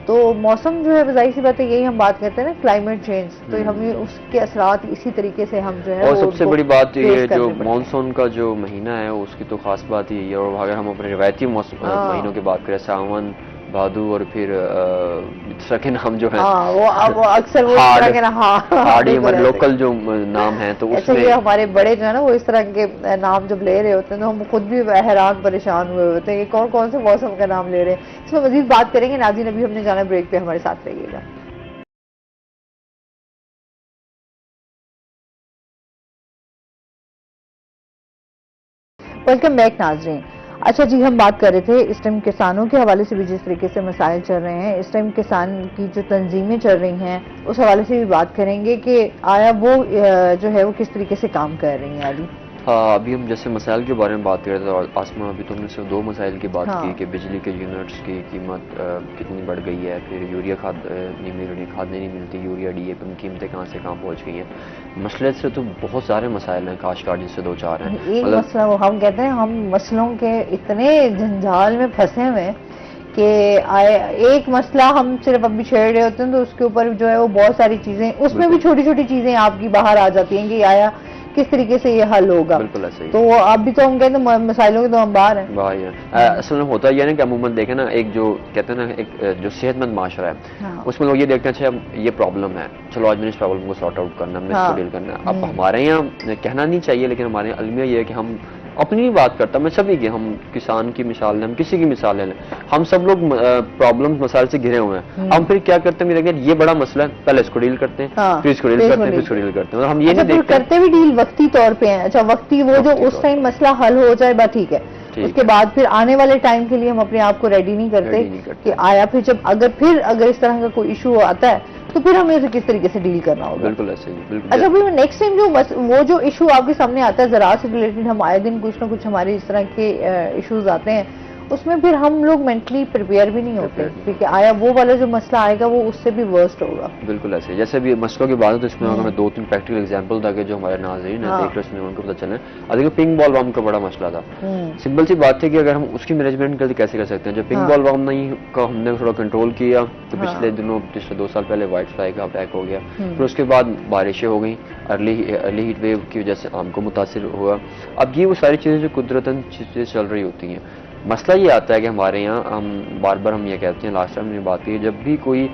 Speaker 1: تو موسم جو ہے ظاہر سی بات ہے، یہی ہم بات کرتے ہیں نا کلائمیٹ چینج، تو ہمیں اس کے اثرات اسی طریقے سے ہم جو ہے
Speaker 2: اور سب سے بڑی بات یہ جو مانسون کا جو مہینہ ہے اس کی تو خاص بات یہ ہے. اور اگر ہم اپنے روایتی مہینوں کی بات کریں، ساون، بھادو اور پھر دوسرا کے نام جو ہے
Speaker 1: وہ اکثر وہ
Speaker 2: ہارڈی ہمارے لوکل جو نام ہیں، تو اس میں
Speaker 1: یہ ہمارے بڑے جو ہے نا وہ اس طرح کے نام جب لے رہے ہوتے ہیں تو ہم خود بھی حیران پریشان ہوئے ہوتے ہیں کہ کون کون سے موسم کا نام لے رہے ہیں. اس میں مزید بات کریں گے. ناظرین ابھی ہم نے جانا بریک پہ، ہمارے ساتھ رہیے گا. ویلکم بیک ناظرین. اچھا جی، ہم بات کر رہے تھے اس ٹائم کسانوں کے حوالے سے بھی، جس طریقے سے مسائل چل رہے ہیں اس ٹائم کسان کی جو تنظیمیں چل رہی ہیں اس حوالے سے بھی بات کریں گے کہ آیا وہ جو ہے وہ کس طریقے سے کام کر رہی ہیں. علی،
Speaker 2: ابھی ہم جیسے مسائل کے بارے میں بات کر رہے تھے آسما، ابھی تو ہم نے صرف 2 مسائل کی بات کی کہ بجلی کے یونٹس کی قیمت کتنی بڑھ گئی ہے، پھر یوریا کھاد نہیں مل رہی، کھادیں نہیں ملتی، یوریا ڈی اے پی کی قیمتیں کہاں سے کہاں پہنچ گئی ہیں. مسئلے سے تو بہت سارے مسائل ہیں کاشتکار جن سے 2-4 ہیں.
Speaker 1: ایک مسئلہ وہ ہم کہتے ہیں ہم مسئلوں کے اتنے جنجال میں پھنسے ہوئے کہ ایک مسئلہ ہم صرف ابھی چھیڑ رہے ہوتے ہیں تو اس کے اوپر جو ہے وہ بہت ساری چیزیں، اس میں بھی چھوٹی چھوٹی چیزیں آپ کی باہر آ جاتی ہیں کہ آیا کس طریقے سے یہ حل ہوگا.
Speaker 2: بالکل ایسے ہی.
Speaker 1: تو اب بھی تو ہم کہتے ہیں مسائلوں کے تو ہم باہر ہیں.
Speaker 2: اصل میں ہوتا یہ نا کہ عموماً دیکھیں نا، ایک جو کہتے ہیں نا ایک جو صحت مند معاشرہ ہے اس میں لوگ یہ دیکھتے ہیں اچھا یہ پرابلم ہے، چلو آج میں نے اس پرابلم کو سارٹ آؤٹ کرنا، میں اس کو ڈیل کرنا. اب ہمارے یہاں کہنا نہیں چاہیے لیکن ہمارے یہاں المیہ یہ ہے کہ ہم اپنی بات کرتا ہوں، میں سبھی کی، ہم کسان کی مثال لیں، ہم کسی کی مثال لے لیں، ہم سب لوگ پرابلم مسائل سے گھرے ہوئے ہیں. ہم پھر کیا کرتے ہیں، یہ بڑا مسئلہ ہے، پہلے اس کو ڈیل کرتے ہیں، پھر اس کو ڈیل کرتے ہیں، پھر اس کو ڈیل کرتے ہیں. ہم یہ نہیں دیکھتے
Speaker 1: کرتے بھی ڈیل وقتی طور پہ ہیں. اچھا وقتی وہ جو اس ٹائم مسئلہ حل ہو جائے بات ٹھیک ہے، اس کے بعد پھر آنے والے ٹائم کے لیے ہم اپنے آپ کو ریڈی نہیں کرتے کہ آیا پھر جب اگر اس طرح کا کوئی ایشو آتا ہے تو پھر ہمیں اسے کس طریقے سے ڈیل کرنا ہوگا.
Speaker 2: بالکل ایسے ہی.
Speaker 1: اچھا پھر نیکسٹ ٹائم وہ جو ایشو آپ کے سامنے آتا ہے زراعت سے ریلیٹڈ، ہم آئے دن کچھ نہ کچھ ہمارے اس طرح کے ایشوز آتے ہیں، اس میں پھر ہم لوگ مینٹلی پریپیئر بھی نہیں ہوتے کیونکہ آیا وہ والا جو مسئلہ آئے گا وہ اس سے بھی ورسٹ ہوگا.
Speaker 2: بالکل ایسے جیسے بھی مسئلوں کی بات ہے تو اس میں اگر میں 2-3 پریکٹیکل ایگزامپل تاکہ جو ہمارے ناظرین ہیں دیکھ رہے ہیں ان کو پتہ چلے. دیکھیں پنک بال وام کا بڑا مسئلہ تھا، سمپل سی بات ہے کہ اگر ہم اس کی مینجمنٹ کیسے کر سکتے ہیں. جب پنک بال وام نہیں کا ہم نے تھوڑا کنٹرول کیا تو پچھلے 2 سال پہلے وائٹ فلائی کا اٹیک ہو گیا، پھر اس کے بعد بارشیں ہو گئیں، ارلی ہیٹ ویو کی وجہ سے عام کو متاثر ہوا. اب یہ وہ ساری چیزیں جو قدرتاً چیزیں چل رہی ہوتی ہیں مسئلہ یہ آتا ہے کہ ہمارے یہاں بار بار ہم یہ کہتے ہیں، لاسٹ ٹائم ہم نے بات کی، جب بھی کوئی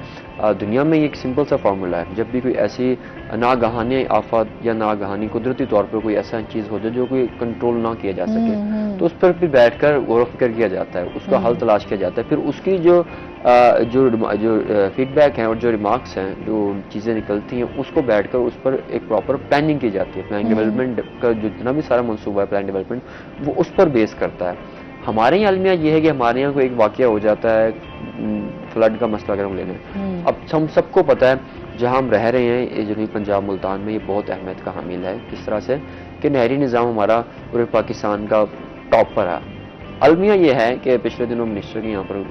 Speaker 2: دنیا میں ایک سمپل سا فارمولا ہے، جب بھی کوئی ایسی ناگہانی آفات یا ناگہانی قدرتی طور پر کوئی ایسا چیز ہو جائے جو کوئی کنٹرول نہ کیا جا سکے، تو اس پر پھر بیٹھ کر غور و فکر کیا جاتا ہے، اس کا حل تلاش کیا جاتا ہے، پھر اس کی جو فیڈ بیک ہیں اور جو ریمارکس ہیں، جو چیزیں نکلتی ہیں، اس کو بیٹھ کر اس پر ایک پراپر پلاننگ کی جاتی ہے. پلان ڈیولپمنٹ کا جو جتنا بھی سارا منصوبہ ہے پلان ڈیولپمنٹ، وہ اس پر بیس کرتا ہے. ہمارے یہاں المیہ یہ ہے کہ ہمارے یہاں کوئی ایک واقعہ ہو جاتا ہے، فلڈ کا مسئلہ اگر ہم لے لیں، اب ہم سب کو پتہ ہے جہاں ہم رہ رہے ہیں یہ جنوبی پنجاب ملتان میں، یہ بہت اہمیت کا حامل ہے. کس طرح سے کہ نہری نظام ہمارا پورے پاکستان کا ٹاپ پر ہے. المیہ یہ ہے کہ پچھلے دنوں منسٹر کی یہاں پر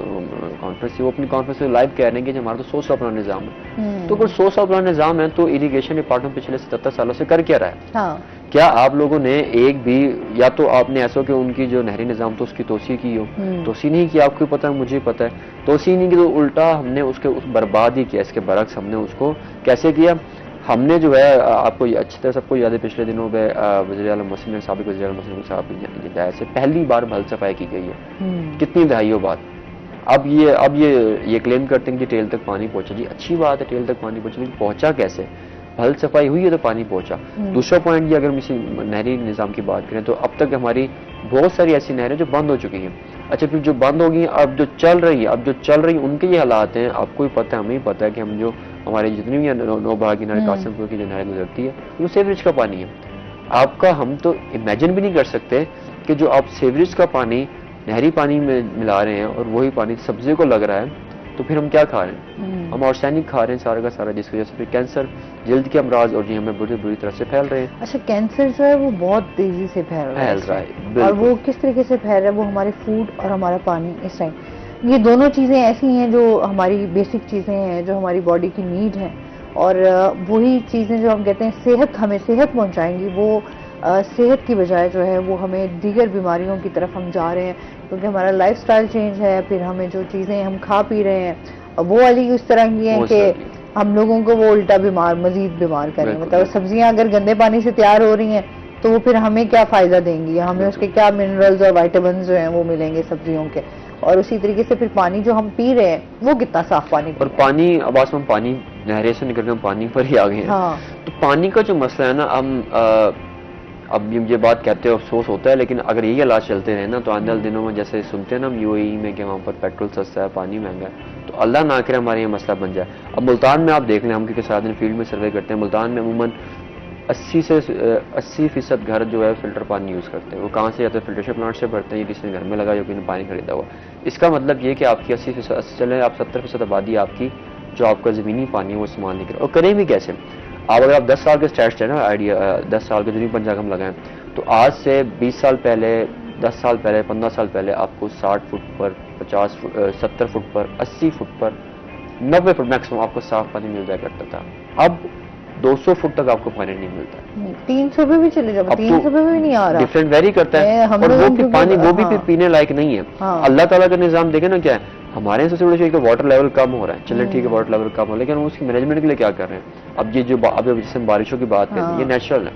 Speaker 2: کانفرنس تھی، وہ اپنی کانفرنس میں لائیو کہہ رہے ہیں کہ ہمارا تو 100 سال پرانا نظام ہے. تو اگر 100 سال پرانا نظام ہے تو اریگیشن ڈپارٹمنٹ پچھلے 77 سالوں سے کر کیا رہا ہے؟ کیا آپ لوگوں نے ایک بھی، یا تو آپ نے ایسا کہ ان کی جو نہری نظام تو اس کی توسیع کی ہو، توسیع نہیں کی، آپ کو پتہ ہے مجھے پتہ ہے، توسیع نہیں کی تو الٹا ہم نے اس کے برباد ہی کیا. اس کے برعکس ہم نے اس کو کیسے کیا؟ ہم نے جو ہے، آپ کو اچھی طرح سب کو یاد ہے پچھلے دنوں پہ وزیر اعظم مسلم نے، سابق وزیر اعظم مسلم صاحب کی ہدایت سے پہلی بار بھل صفائی کی گئی ہے، کتنی دہائیوں بعد. اب یہ کلیم کرتے ہیں کہ ٹیل تک پانی پہنچا. جی اچھی بات ہے ٹیل تک پانی پہنچا، لیکن پہنچا کیسے؟ بھل صفائی ہوئی ہے تو پانی پہنچا. دوسرا پوائنٹ یہ، اگر ہم اسی نہری نظام کی بات کریں تو اب تک ہماری بہت ساری ایسی نہریں جو بند ہو چکی ہیں. اچھا پھر جو بند ہو گئی ہیں، اب جو چل رہی ہیں ان کے یہ حالات ہیں. آپ کو بھی پتہ ہے، ہمیں بھی پتہ ہے کہ ہم جو ہمارے جتنی بھی نو بہا کی نہر، قاسم پور کی جو نہر گزرتی ہے، وہ سیوریج کا پانی ہے. آپ کا ہم تو امیجن بھی نہیں کر سکتے کہ جو آپ سیوریج کا پانی نہری پانی میں ملا رہے ہیں اور وہی پانی سبزی کو لگ رہا ہے، تو پھر ہم کیا کھا رہے ہیں؟ ہم آرسینک کھا رہے ہیں سارا کا سارا، جس کی وجہ سے پھر کینسر، جلد کے امراض اور ہمیں بری طرح سے پھیل رہے ہیں.
Speaker 1: اچھا کینسر جو ہے وہ بہت تیزی سے پھیل رہا ہے، اور وہ کس طریقے سے پھیل رہا ہے؟ وہ ہمارے فوڈ اور ہمارا پانی اس ٹائم، یہ دونوں چیزیں ایسی ہیں جو ہماری بیسک چیزیں ہیں، جو ہماری باڈی کی نیڈ ہیں، اور وہی چیزیں جو ہم کہتے ہیں ہمیں صحت پہنچائیں گی، وہ صحت کی بجائے جو ہے وہ ہمیں دیگر بیماریوں کی طرف ہم جا رہے ہیں، کیونکہ ہمارا لائف سٹائل چینج ہے. پھر ہمیں جو چیزیں ہم کھا پی رہے ہیں وہ والی اس طرح کی ہیں کہ ہم لوگوں کو وہ الٹا مزید بیمار کریں. مطلب سبزیاں اگر گندے پانی سے تیار ہو رہی ہیں تو وہ پھر ہمیں کیا فائدہ دیں گی؟ ہمیں اس کے کیا منرلز اور وائٹامنز جو ہیں وہ ملیں گے سبزیوں کے؟ اور اسی طریقے سے پھر پانی جو ہم پی رہے ہیں وہ کتنا صاف پانی پی رہے ہیں؟
Speaker 2: اور پانی، اب ہم پانی نہریں سے نکل کے ہم پانی پر ہی آ گئے ہیں. تو پانی کا جو مسئلہ ہے نا، ہم اب یہ بات کہتے ہیں افسوس ہوتا ہے، لیکن اگر یہی حالات چلتے رہے نا تو آنے والے دنوں میں جیسے سنتے ہیں نا ہم UAE میں کہ وہاں پر پیٹرول سستا ہے، پانی مہنگا ہے، تو اللہ نہ کرے ہمارے یہ مسئلہ بن جائے. اب ملتان میں آپ دیکھ لیں، ہم کیونکہ سارا دن فیلڈ میں سروے کرتے ہیں، ملتان میں عموماً 80% گھر جو ہے فلٹر پانی یوز کرتے ہیں. وہ کہاں سے جاتے ہیں؟ فلٹریشن پلانٹ سے بھرتے ہیں، یا کسی نے گھر میں لگا یا کسی نے پانی خریدا ہوا. اس کا مطلب یہ کہ آپ کی 80% چلیں آپ 70% آبادی آپ کی جو آپ کا زمینی پانی ہے وہ استعمال نہیں کرے. اور کریں بھی کیسے؟ آپ اگر آپ 10 سال کے اسٹیٹس ہے نا آئیڈیا، 10 سال کے جنوبی پنجاب ہم لگائیں، تو آج سے 20 سال پہلے، 10 سال پہلے، 15 سال پہلے آپ کو 60 فٹ پر، 50 فٹ، 70 فٹ پر، 80 فٹ پر، 90 فٹ میکسیمم آپ کو صاف پانی مل جایا کرتا تھا. اب 200 فٹ تک آپ کو پانی نہیں ملتا ہے.
Speaker 1: 300 پہ بھی چلے جاؤ، 300 پہ بھی نہیں آ رہا.
Speaker 2: ڈفرینٹ ویری کرتا ہے، اور وہ بھی پانی وہ بھی پینے لائق نہیں ہے. اللہ تعالیٰ کا نظام دیکھیں نا کیا ہے. ہمارے یہاں سب سے بڑی چیز کہ واٹر لیول کم ہو رہا ہے. چلے ٹھیک ہے واٹر لیول کم ہو، لیکن ہم اس کی مینجمنٹ کے لیے کیا کر رہے ہیں؟ اب یہ جو اب جیسے بارشوں کی بات کریں، یہ نیچرل ہے.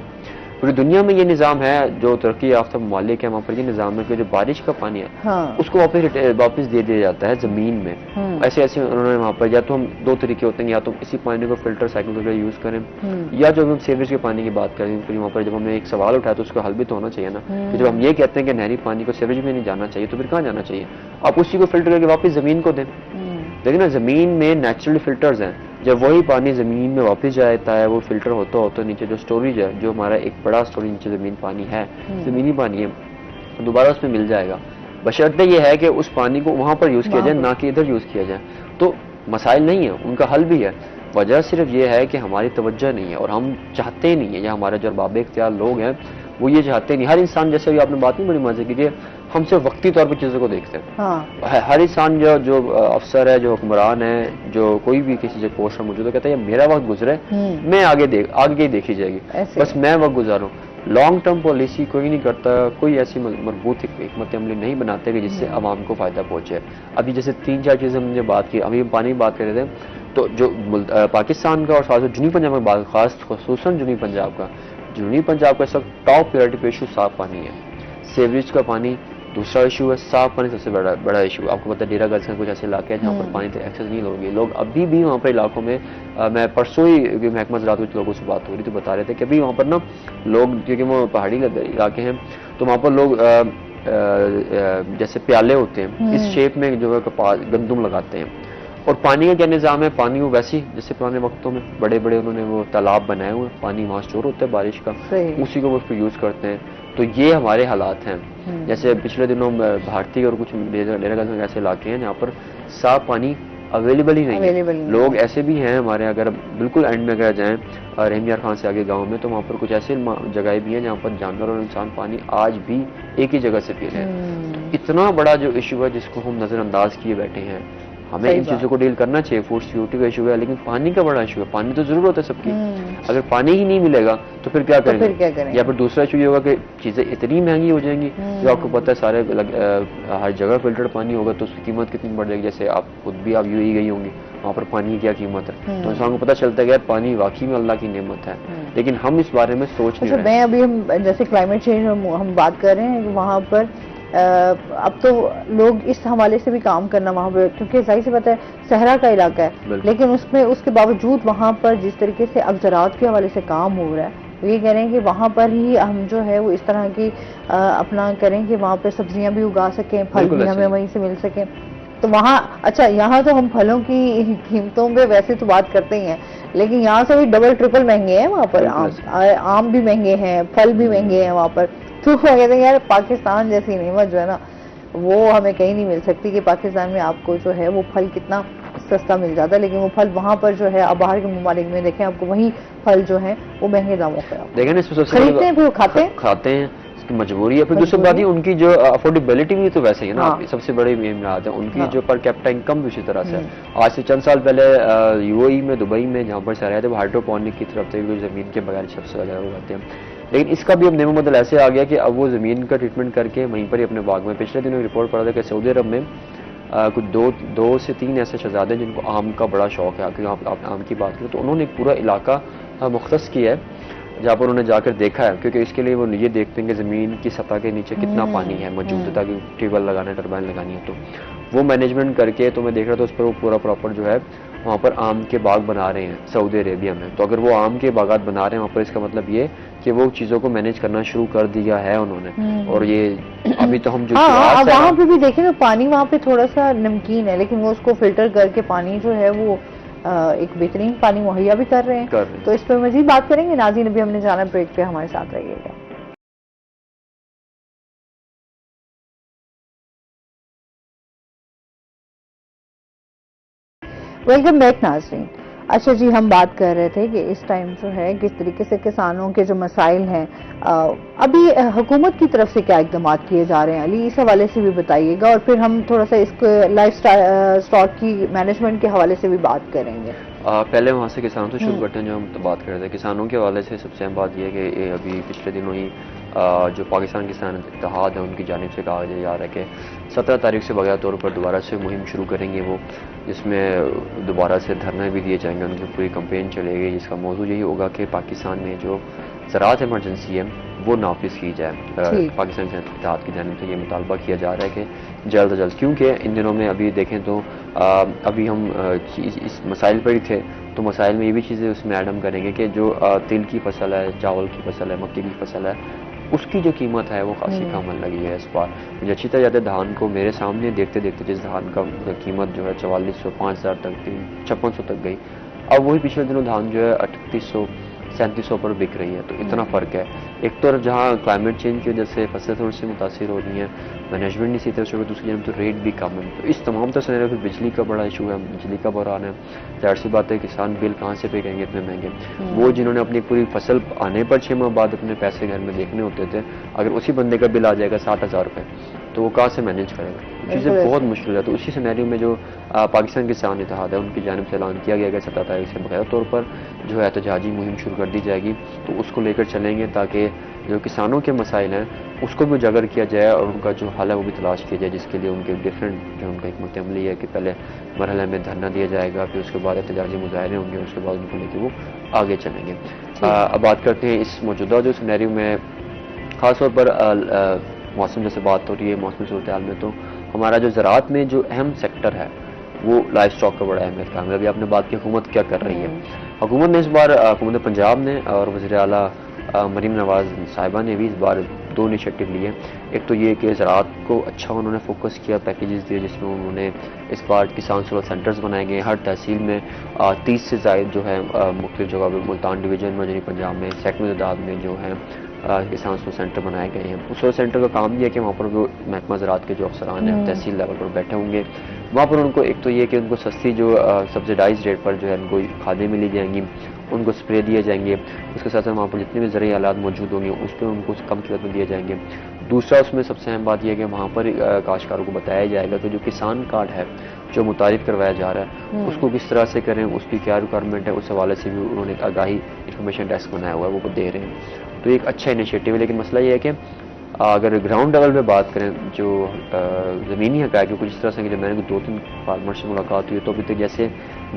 Speaker 2: پوری دنیا میں یہ نظام ہے، جو ترقی یافتہ ممالک ہیں وہاں پر یہ نظام ہے کہ جو بارش کا پانی ہے اس کو واپس دے دیا جاتا ہے زمین میں. ایسے انہوں نے وہاں پر، یا تو ہم دو طریقے ہوتے ہیں، یا تو اسی پانی کو فلٹر سائیکل وغیرہ یوز کریں، یا جو ہم سیوریج کے پانی کی بات کریں. پھر وہاں پر جب ہم نے ایک سوال اٹھایا تو اس کا حل بھی تو ہونا چاہیے نا. جب ہم یہ کہتے ہیں کہ نہری پانی کو سیوریج میں نہیں جانا چاہیے تو پھر کہاں جانا چاہیے؟ آپ اسی کو فلٹر کر کے واپس زمین کو دیں. لیکن نا زمین میں نیچرل فلٹرز ہیں، جب وہی پانی زمین میں واپس جاتا ہے وہ فلٹر ہوتا ہوتا نیچے جو سٹوریج ہے، جو ہمارا ایک بڑا سٹوریج نیچے زمین پانی ہے، زمینی پانی ہے، دوبارہ اس میں مل جائے گا. بشرطے یہ ہے کہ اس پانی کو وہاں پر یوز کیا جائے، نہ کہ ادھر یوز کیا جائے. تو مسائل نہیں ہیں، ان کا حل بھی ہے. وجہ صرف یہ ہے کہ ہماری توجہ نہیں ہے اور ہم چاہتے نہیں ہیں، یا ہمارے جو ارباب اختیار لوگ ہیں وہ یہ چاہتے نہیں. ہر انسان، جیسے بھی آپ نے بات نہیں بڑی مزے کی، کہ ہم صرف وقتی طور پر چیزوں کو دیکھتے ہیں. ہر انسان جو افسر ہے، جو حکمران ہے، جو کوئی بھی کسی سے پوسٹ پر موجود ہے، کہتا ہے میرا وقت گزرے، میں آگے دیکھی جائے گی، بس میں وقت گزاروں. لانگ ٹرم پالیسی کوئی نہیں کرتا، کوئی ایسی مربوط حکمت عملی نہیں بناتے کہ جس سے عوام کو فائدہ پہنچے. ابھی جیسے 3-4 چیزیں ہم نے بات کی، ابھی ہم پانی کی بات کر رہے تھے، تو جو پاکستان کا اور خاص جنوبی پنجاب میں بات، خاص خصوصاً جنوبی پنجاب کا اس وقت ٹاپ پریورٹی پہ ایشو صاف پانی ہے. سیوریج کا پانی دوسرا ایشو ہے صاف پانی، سب سے بڑا ایشو. آپ کو پتہ ہے ڈیرا گنج کا کچھ ایسے علاقے ہیں جہاں پر پانی تک ایکسیس نہیں ہوگی. لوگ ابھی بھی وہاں پر علاقوں میں، میں پرسوں ہی محکمہ زراعت کچھ لوگوں سے بات ہو رہی تو بتا رہے تھے کہ ابھی وہاں پر نا لوگ، کیونکہ وہ پہاڑی علاقے ہیں تو وہاں پر لوگ جیسے پیالے ہوتے ہیں اس شیپ میں جو ہے گندم لگاتے ہیں. اور پانی کا کیا نظام ہے؟ پانی وہ ویسے ہی جیسے پرانے وقتوں میں بڑے بڑے انہوں نے وہ تالاب بنائے ہوئے، پانی وہاں اسٹور ہوتا ہے بارش کا، اسی کو وہ اس کو یوز کرتے ہیں. تو یہ ہمارے حالات ہیں. جیسے پچھلے دنوں بھارتی اور کچھ ڈیرا گنج ایسے علاقے ہیں جہاں پر صاف پانی اویلیبل ہی نہیں ہے. لوگ ایسے بھی ہیں ہمارے، اگر بالکل اینڈ میں اگر جائیں رحیم یار خان سے آگے گاؤں میں، تو وہاں پر کچھ ایسے جگہیں بھی ہیں جہاں پر جانور اور انسان پانی آج بھی ایک ہی جگہ سے پی رہے ہیں. اتنا بڑا جو ایشو ہے جس کو ہم نظر انداز کیے بیٹھے ہیں. ہمیں ان چیزوں کو ڈیل کرنا چاہیے. فوڈ سیکورٹی کا ایشو ہے لیکن پانی کا بڑا ایشو ہے. پانی تو ضرورت ہے سب کی. اگر پانی ہی نہیں ملے گا تو پھر کیا کریں گے؟ یا پھر دوسرا ایشو یہ ہوگا کہ چیزیں اتنی مہنگی ہو جائیں گی جو آپ کو پتہ ہے سارے ہر جگہ فلٹرڈ پانی ہوگا تو اس کی قیمت کتنی بڑھ جائے گی. جیسے آپ خود بھی آپ UAE گئی ہوں گی، وہاں پر پانی کی کیا قیمت ہے، تو انسان کو پتہ چلتا ہے کہ پانی واقعی میں اللہ کی نعمت ہے. لیکن ہم اس بارے میں سوچ نہیں رہے.
Speaker 1: میں ابھی ہم جیسے کلائمیٹ چینج ہم بات کر رہے ہیں کہ وہاں پر اب تو لوگ اس حوالے سے بھی کام کرنا وہاں پہ، کیونکہ ظاہر سی بات ہے صحرا کا علاقہ ہے، لیکن اس کے باوجود وہاں پر جس طریقے سے اب زراعت کے حوالے سے کام ہو رہا ہے، یہ کہہ رہے ہیں کہ وہاں پر ہی ہم جو ہے وہ اس طرح کی اپنا کریں کہ وہاں پہ سبزیاں بھی اگا سکیں، پھل بھی ہمیں وہیں سے مل سکیں. تو وہاں اچھا یہاں تو ہم پھلوں کی قیمتوں پہ ویسے تو بات کرتے ہی ہیں، لیکن یہاں سے بھی ڈبل ٹرپل مہنگے ہیں وہاں پر. آم بھی مہنگے ہیں، پھل بھی مہنگے ہیں وہاں پر. تو وہ کہتے ہیں یار پاکستان جیسی نعمت جو ہے نا وہ ہمیں کہیں نہیں مل سکتی، کہ پاکستان میں آپ کو جو ہے وہ پھل کتنا سستا مل جاتا ہے، لیکن وہ پھل وہاں پر جو ہے آپ باہر کے ممالک میں دیکھیں آپ کو وہی پھل جو ہیں وہ مہنگے داموں پہ
Speaker 2: دیکھیں اس میں
Speaker 1: خریدتے ہیں، پھر
Speaker 2: کھاتے ہیں، اس کی مجبوری ہے. پھر دوسری بات ہی ان کی جو افورڈیبلٹی بھی تو ویسے ہی ہے نا. سب سے بڑی بات ہے ان کی جو پر کیپٹا انکم بھی اسی طرح سے ہے. آج سے چند سال پہلے UAE میں، دبئی میں جہاں پر سے رہے تھے، وہ ہائیڈروپونک کی طرف سے زمین کے بغیر چھپس وغیرہ اگاتے ہیں. لیکن اس کا بھی اب نعمت بدل ایسے آ گیا کہ اب وہ زمین کا ٹریٹمنٹ کر کے وہیں پر ہی اپنے باغ میں. پچھلے دنوں رپورٹ پڑا تھا کہ سعودی عرب میں کچھ دو سے تین ایسے شہزادے جن کو آم کا بڑا شوق ہے، آپ آم کی بات کریں تو انہوں نے ایک پورا علاقہ مختص کیا ہے جہاں پر انہوں نے جا کر دیکھا ہے، کیونکہ اس کے لیے وہ یہ دیکھتے ہیں کہ زمین کی سطح کے نیچے کتنا پانی ہے موجود ہے، تاکہ ٹیوب ویل لگانا ہے، ٹربائن لگانی ہے. تو وہ مینجمنٹ کر کے تو میں دیکھ رہا تھا اس پر وہ پورا پراپر جو ہے وہاں پر آم کے باغ بنا رہے ہیں سعودی عربیہ میں. تو اگر وہ آم کے باغات بنا رہے ہیں وہاں پر، اس کا مطلب یہ کہ وہ چیزوں کو مینیج کرنا شروع کر دیا ہے انہوں نے. اور یہ ابھی تو ہم جو
Speaker 1: وہاں پہ بھی دیکھیں نا پانی وہاں پہ تھوڑا سا نمکین ہے، لیکن وہ اس کو فلٹر کر کے پانی جو ہے وہ ایک بہترین پانی مہیا بھی کر رہے ہیں. تو اس پہ مزید بات کریں گے. ناظرین ابھی ہم نے جانا بریک پہ، ہمارے ساتھ رہیے گا. ویلکم بیک ناظرین. اچھا جی، ہم بات کر رہے تھے کہ اس ٹائم جو ہے کس طریقے سے کسانوں کے جو مسائل ہیں، ابھی حکومت کی طرف سے کیا اقدامات کیے جا رہے ہیں علی، اس حوالے سے بھی بتائیے گا، اور پھر ہم تھوڑا سا اس لائف اسٹاک کی مینجمنٹ کے حوالے سے بھی بات کریں گے.
Speaker 2: پہلے وہاں سے کسانوں سے شروع کرتے ہیں جو ہم بات کر رہے تھے. کسانوں کے حوالے سے سب سے اہم بات یہ ہے کہ ابھی پچھلے دنوں ہی جو پاکستان کسان اتحاد ہے ان کی جانب سے کہا جا رہا ہے کہ 17 تاریخ سے بغیر طور پر دوبارہ سے مہم شروع کریں گے وہ، جس میں دوبارہ سے دھرنے بھی دیے جائیں گے، ان کی پوری کمپین چلے گی، جس کا موضوع یہی ہوگا کہ پاکستان میں جو زراعت ایمرجنسی ہے وہ نافذ کی جائے. پاکستان کسان اتحاد کی جانب سے یہ مطالبہ کیا جا رہا ہے کہ جلد از جلد، کیونکہ ان دنوں میں ابھی دیکھیں تو ابھی ہم اس مسائل پر ہی تھے تو مسائل میں یہ بھی چیزیں اس میں ایڈ ہم کریں گے کہ جو تل کی فصل ہے، چاول کی فصل ہے، مکئی کی فصل ہے، اس کی جو قیمت ہے وہ خاصی کم لگی ہے اس بار. مجھے اچھی طرح یاد ہے دھان کو میرے سامنے دیکھتے دیکھتے جس دھان کا قیمت جو ہے 4400 5000 تک گئی، 5600 تک گئی، اب وہی پچھلے دنوں دھان جو ہے 3800 3700 پر بک رہی ہے. تو اتنا فرق ہے. ایک تو جہاں کلائمیٹ چینج کی وجہ سے فصلیں تھوڑی سی متاثر ہو رہی ہیں، مینجمنٹ نہیں صحیح طرح سے، دوسری جانب تو ریٹ بھی کم ہے. تو اس تمام طرح سے پھر بجلی کا بڑا ایشو ہے، بجلی کا بحران ہے. ظاہر سی بات ہے کسان بل کہاں سے پے کریں گے اتنے مہنگے. وہ جنہوں نے اپنی پوری فصل آنے پر 6 ماہ بعد اپنے پیسے گھر میں دیکھنے ہوتے تھے، اگر اسی بندے کا بل آ جائے گا 60,000 روپے تو وہ کہاں سے مینیج کرے گا؟ چیزیں بہت مشکل ہے. تو اسی سینیریو میں جو پاکستان کسان اتحاد ہے ان کی جانب سے اعلان کیا گیا کہ 17 تاریخ سے باقاعدہ طور پر جو ہے احتجاجی مہم شروع کر دی جائے گی. تو اس کو لے کر چلیں گے تاکہ جو کسانوں کے مسائل ہیں اس کو بھی اجاگر کیا جائے اور ان کا جو حل ہے وہ بھی تلاش کیا جائے، جس کے لیے ان کے ڈفرینٹ جو ان کا حکمت عملی ہے کہ پہلے مرحلے میں دھرنا دیا جائے گا، پھر اس کے بعد احتجاجی مظاہرے ہوں گے، اس کے بعد ان کو لے کے وہ آگے چلیں گے. اب بات کرتے ہیں اس موجودہ جو سینیریو میں خاص طور پر موسم جیسے بات ہو رہی ہے موسمی صورتحال میں، تو ہمارا جو زراعت میں جو اہم سیکٹر ہے وہ لائف اسٹاک کا بڑا اہمیت کام ہے. ابھی آپ نے بات کی حکومت کیا کر رہی ہے. حکومت نے اس بار حکومت پنجاب نے اور وزیر اعلیٰ مریم نواز صاحبہ نے بھی اس بار 2 انیشیٹو لیے. ایک تو یہ کہ زراعت کو اچھا انہوں نے فوکس کیا، پیکیجز دیے جس میں انہوں نے اس بار کسان سروس سینٹرز بنائے گئے. ہر تحصیل میں 30 سے زائد جو ہے مختلف جگہ پہ ملتان ڈویژن میں، جنوبی پنجاب میں سینکڑوں تعداد میں جو ہے کسان سروس سینٹر بنائے گئے ہیں. اس سروس سینٹر کا کام یہ ہے کہ وہاں پر جو محکمہ زراعت کے جو افسران ہیں تحصیل لیول پر بیٹھے ہوں گے، وہاں پر ان کو ایک تو یہ کہ ان کو سستی جو سبسڈائز ریٹ پر جو ہے ان کو کھادیں ملی جائیں گی، ان کو اسپرے دیے جائیں گے. اس کے ساتھ ساتھ وہاں پر جتنے بھی زرعی آلات موجود ہوں گے اس پہ ان کو کم قیمت میں دیے جائیں گے. دوسرا اس میں سب سے اہم بات یہ ہے کہ وہاں پر کاشتکاروں کو بتایا جائے گا کہ جو کسان کارڈ ہے جو متعارف کروایا جا رہا ہے اس کو کس طرح سے کریں، اس کی کیا ریکوائرمنٹ ہے، اس حوالے سے بھی انہوں نے ایک آگاہی انفارمیشن ڈیسک بنایا ہوا ہے وہ دے رہے ہیں. تو ایک اچھا انیشیٹو ہے. لیکن مسئلہ یہ ہے کہ اگر گراؤنڈ لیول پہ بات کریں جو زمینی حقائق ہے کچھ اس طرح سے کہ میں نے 2-3 فارمر سے ملاقات ہوئی تو ابھی تک جیسے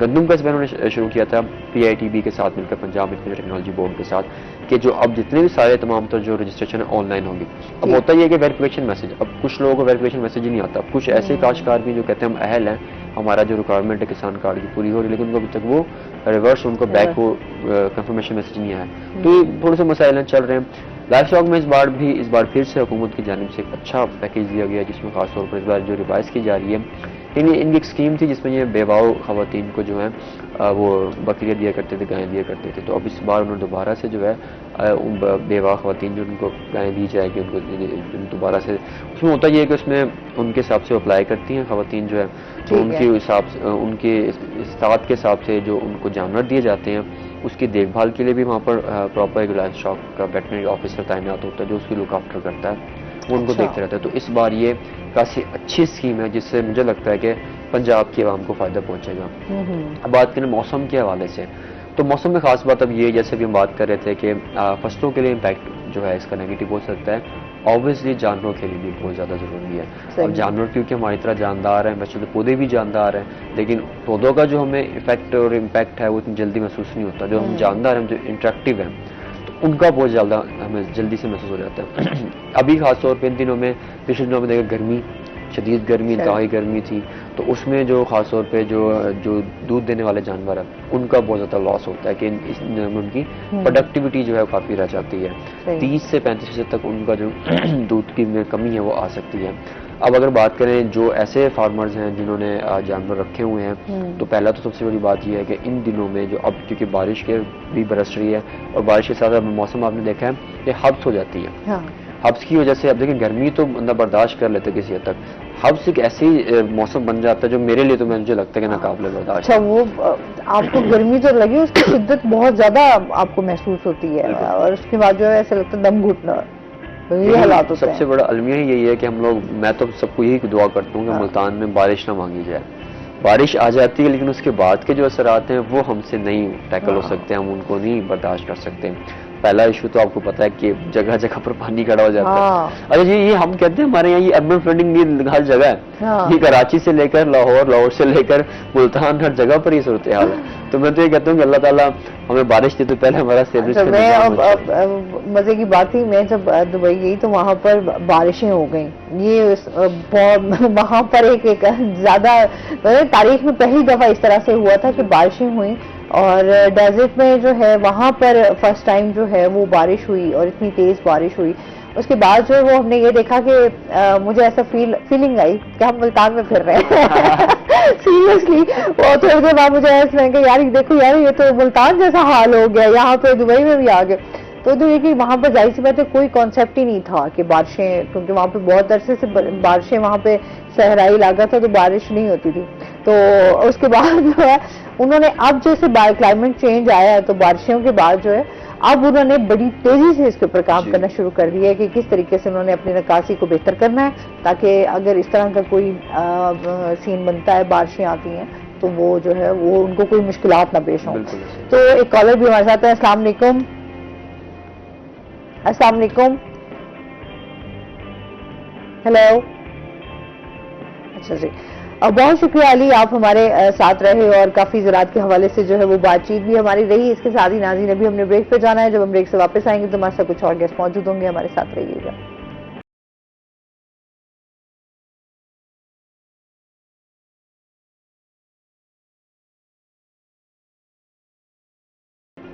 Speaker 2: گندم کا اس بار انہوں نے شروع کیا تھا PITB کے ساتھ مل کر پنجاب انفارمیشن ٹیکنالوجی بورڈ کے ساتھ کہ جو اب جتنے بھی سارے تمام تر جو رجسٹریشن ہے آن لائن ہوگی. اب ہوتا یہ ہے کہ ویریفیکیشن میسج، اب کچھ لوگوں کو ویریفیکیشن میسج ہی نہیں آتا. کچھ ایسے کاشتکار بھی جو کہتے ہیں ہم اہل ہیں، ہمارا جو ریکوائرمنٹ ہے کسان کارڈ کی پوری ہو رہی ہے، لیکن ان کو ابھی تک وہ ریورس ان کو بیک کو کنفرمیشن میسج نہیں آیا. تو یہ تھوڑے سے مسائل چل رہے ہیں. لائف اسٹاک میں اس بار پھر سے حکومت کی جانب سے ایک اچھا پیکیج دیا گیا جس میں خاص طور پر اس بار جو ریوائز کی جا رہی ہے ان کی ایک اسکیم تھی جس میں یہ بیواؤ خواتین کو جو ہے وہ بکریاں دیا کرتے تھے، گائیں دیا کرتے تھے. تو اب اس بار انہوں نے دوبارہ سے جو ہے بیواہ خواتین جو ان کو گائیں دی جائے گی ان کو دوبارہ سے. اس میں ہوتا یہ ہے کہ اس میں ان کے حساب سے اپلائی کرتی ہیں خواتین جو ہے تو ان کے حساب سے ان کے استطاعت کے حساب سے جو ان کو جانور دیے جاتے ہیں اس کی دیکھ بھال کے لیے بھی وہاں پر پراپر ایک لائف اسٹاک کا ویٹرنری آفیسر تعینات ہوتا ہے جو اس کی لک آفٹر کرتا ہے، وہ ان کو دیکھتے رہتا ہے. تو اس بار یہ کافی اچھی اسکیم ہے جس سے مجھے لگتا ہے کہ پنجاب کی عوام کو فائدہ پہنچے گا. اب بات کریں موسم کے حوالے سے تو موسم میں خاص بات اب یہ جیسے بھی ہم بات کر رہے تھے کہ فصلوں کے لیے امپیکٹ جو ہے اس کا نیگیٹو ہو سکتا ہے. آبویسلی جانوروں کے لیے بھی بہت زیادہ ضروری ہے. اب جانور کیونکہ ہماری طرح جاندار ہیں، ویسے تو پودے بھی جاندار ہیں لیکن پودوں کا جو ہمیں افیکٹ اور امپیکٹ ہے وہ اتنی جلدی محسوس نہیں ہوتا. جو ہم جاندار ہیں جو انٹریکٹیو ہیں تو ان کا بہت زیادہ ہمیں جلدی سے محسوس ہو جاتا ہے. ابھی خاص طور پہ ان دنوں میں پچھلے دنوں میں دیکھا گرمی، شدید گرمی، انتہائی گرمی تھی تو اس میں جو خاص طور پہ جو دودھ دینے والے جانور ہیں ان کا بہت زیادہ لاس ہوتا ہے کہ ان کی پروڈکٹیوٹی جو ہے وہ کافی رہ جاتی ہے. 30 سے 35% تک ان کا جو دودھ کی میں کمی ہے وہ آ سکتی ہے. اب اگر بات کریں جو ایسے فارمرز ہیں جنہوں نے جانور رکھے ہوئے ہیں تو پہلا تو سب سے بڑی بات یہ ہے کہ ان دنوں میں جو اب کیونکہ بارش کے بھی برس رہی ہے اور بارش کے ساتھ موسم آپ نے دیکھا ہے کہ حبس ہو جاتی ہے. حبس کی وجہ سے اب دیکھیں گرمی تو بندہ برداشت کر لیتے کسی حد تک، حبس ایک ایسی موسم بن جاتا ہے جو میرے لیے تو مجھے لگتا ہے کہ ناقابل برداشت.
Speaker 1: اچھا وہ آپ کو گرمی جو لگی اس کی شدت بہت زیادہ آپ کو محسوس ہوتی ہے اور اس کے بعد جو ہے ایسا لگتا ہے دم گھٹنا. یہ حالات ہوتے ہیں.
Speaker 2: سب سے بڑا المیہ یہی ہے کہ ہم لوگ، میں تو سب کو یہی دعا کرتا ہوں کہ ملتان میں بارش نہ مانگی جائے. بارش آ جاتی ہے لیکن اس کے بعد کے جو اثرات ہیں وہ ہم سے نہیں ٹیکل ہو سکتے، ہم ان کو نہیں برداشت کر سکتے. پہلا ایشو تو آپ کو پتا ہے کہ جگہ جگہ پر پانی کھڑا ہو جاتا ہے. اچھا جی یہ ہم کہتے ہیں ہمارے یہاں یہ اربن فلڈنگ یہ ہر جگہ ہے، یہ کراچی سے لے کر لاہور سے لے کر ملتان ہر جگہ پر یہ صورتحال ہے. تو میں تو یہ کہتا ہوں کہ اللہ تعالیٰ ہمیں بارش دے تو پہلے ہمارا سیوریج.
Speaker 1: مزے کی بات تھی میں جب دبئی گئی تو وہاں پر بارشیں ہو گئیں. یہ وہاں پر ایک زیادہ تاریخ میں پہلی دفعہ اس طرح سے ہوا تھا کہ بارشیں ہوئیں اور ڈیزرٹ میں جو ہے وہاں پر فرسٹ ٹائم جو ہے وہ بارش ہوئی اور اتنی تیز بارش ہوئی. اس کے بعد جو وہ ہم نے یہ دیکھا کہ مجھے ایسا فیلنگ آئی کہ ہم ملتان میں پھر رہے ہیں سیریسلی. وہ تھوڑی دیر بعد مجھے ایسا لگا کہ یار دیکھو یار یہ تو ملتان جیسا حال ہو گیا، یہاں پہ دبئی میں بھی آ گئے. تو یہ کہ وہاں پر ظاہر سی بات ہے کوئی کانسیپٹ ہی نہیں تھا کہ بارشیں، کیونکہ وہاں پہ بہت عرصے سے بارشیں، وہاں پہ صحرائی علاقہ تھا تو بارش نہیں ہوتی تھی. تو اس کے بعد جو ہے انہوں نے اب جیسے کلائمیٹ چینج آیا تو بارشوں کے بعد جو ہے اب انہوں نے بڑی تیزی سے اس کے اوپر کام کرنا شروع کر دیا ہے کہ کس طریقے سے انہوں نے اپنی نکاسی کو بہتر کرنا ہے تاکہ اگر اس طرح کا کوئی سین بنتا ہے، بارشیں آتی ہیں تو وہ جو ہے وہ ان کو کوئی مشکلات نہ پیش ہوں. تو ایک کالر بھی ہمارے ساتھ ہے. السلام علیکم. السلام علیکم. ہیلو. اچھا جی بہت شکریہ علی، آپ ہمارے ساتھ رہے اور کافی زراعت کے حوالے سے جو ہے وہ بات چیت بھی ہماری رہی. اس کے ساتھ ہی ناظرین ابھی ہم نے بریک پہ جانا ہے. جب ہم بریک سے واپس آئیں گے تو ہمارے ساتھ کچھ اور گیسٹ موجود ہوں گے، ہمارے ساتھ رہیے گا.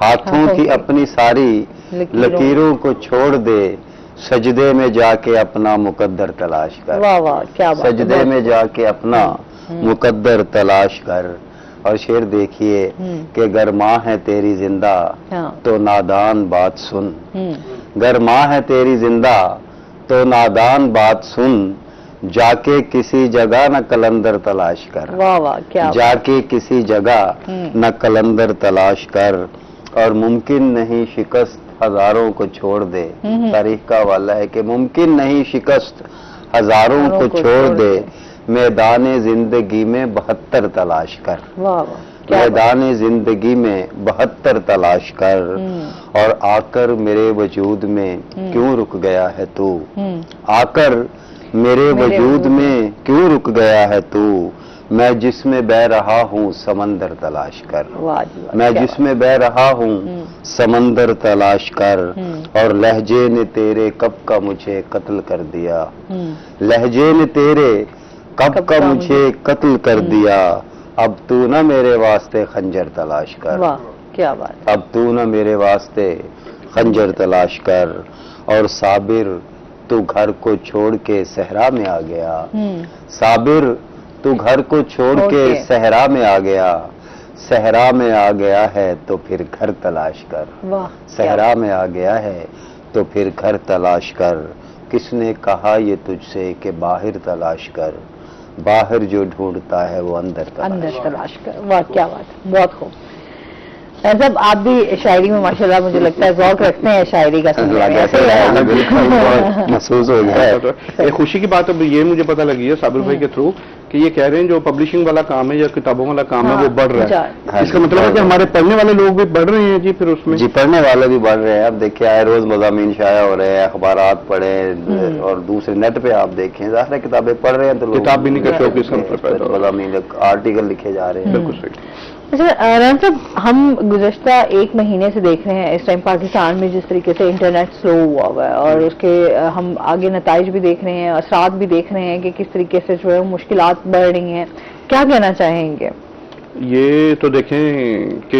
Speaker 4: ہاتھوں کی اپنی ساری لکیروں کو چھوڑ دے، سجدے میں جا کے اپنا مقدر تلاش کر،
Speaker 1: واہ واہ کیا بات ہے،
Speaker 4: سجدے میں جا کے اپنا مقدر تلاش کر۔ اور شعر دیکھیے کہ گر ماں ہے تیری زندہ
Speaker 1: ہاں
Speaker 4: تو نادان بات سن، گر ماں ہے تیری زندہ تو نادان بات سن، جا کے کسی جگہ نہ کلندر تلاش کر،
Speaker 1: واہ واہ کیا
Speaker 4: جا کے کسی جگہ نہ کلندر تلاش کر، اور ممکن نہیں شکست ہزاروں کو چھوڑ دے۔ تاریخ کا حوالہ ہے کہ ممکن نہیں شکست ہزاروں کو چھوڑ دے، میدان زندگی میں 72 تلاش کر،
Speaker 1: واہ واہ کیا
Speaker 4: میدان زندگی میں 72 تلاش کر، اور آ کر میرے وجود میں کیوں رک گیا ہے تو، آ کر میرے وجود میں کیوں رک گیا ہے تو، میں جس میں بہ رہا ہوں سمندر تلاش کر،
Speaker 1: واہ جی واہ،
Speaker 4: میں جس میں بہ رہا ہوں سمندر تلاش کر، اور لہجے نے تیرے کب کا مجھے قتل کر دیا، لہجے نے تیرے کب کا مجھے قتل کر دیا، اب تو نہ میرے واسطے خنجر تلاش کر،
Speaker 1: واہ کیا بات،
Speaker 4: اب تو نہ میرے واسطے خنجر تلاش کر، اور صابر تو گھر کو چھوڑ کے صحرا میں آ گیا، صابر تو گھر کو چھوڑ کے صحرا میں آ گیا، صحرا میں آ گیا ہے تو پھر گھر تلاش کر،
Speaker 1: واہ
Speaker 4: صحرا میں آ گیا ہے تو پھر گھر تلاش کر، کس نے کہا یہ تجھ سے کہ باہر تلاش کر، باہر جو ڈھونڈتا ہے وہ اندر
Speaker 1: تلاش کر، واہ کیا بات ہے، بہت خوب۔ صاحب آپ بھی شاعری میں ماشاءاللہ مجھے لگتا ہے ذوق رکھتے ہیں شاعری کا سننے میں، ایسے ہی ہے؟
Speaker 4: بالکل محسوس ہو گیا ہے۔
Speaker 5: ایک خوشی کی بات اب یہ مجھے پتہ لگی ہے صابر بھائی کے تھرو کہ یہ کہہ رہے ہیں جو پبلشنگ والا کام ہے یا کتابوں والا کام ہے وہ بڑھ رہا ہے، اس کا مطلب ہے کہ ہمارے پڑھنے والے لوگ بھی بڑھ رہے ہیں جی پھر اس میں؟
Speaker 4: جی پڑھنے والے بھی بڑھ رہے ہیں، اب دیکھیں آئے روز مضامین شائع ہو رہے ہیں، اخبارات پڑھیں اور دوسرے نیٹ پہ آپ دیکھیں، ظاہر ہے کتابیں پڑھ رہے ہیں تو
Speaker 5: کتاب بھی نہیں کا شوق اس کا
Speaker 4: مضامین آرٹیکل لکھے جا رہے ہیں۔
Speaker 5: بالکل صحیح۔
Speaker 1: اچھا رحم صاحب، ہم گزشتہ ایک مہینے سے دیکھ رہے ہیں اس ٹائم پاکستان میں جس طریقے سے انٹرنیٹ سلو ہوا ہے، اور اس کے ہم آگے نتائج بھی دیکھ رہے ہیں، اثرات بھی دیکھ رہے ہیں کہ کس طریقے سے جو ہے مشکلات بڑھ رہی ہیں، کیا کہنا چاہیں گے؟
Speaker 5: یہ تو دیکھیں کہ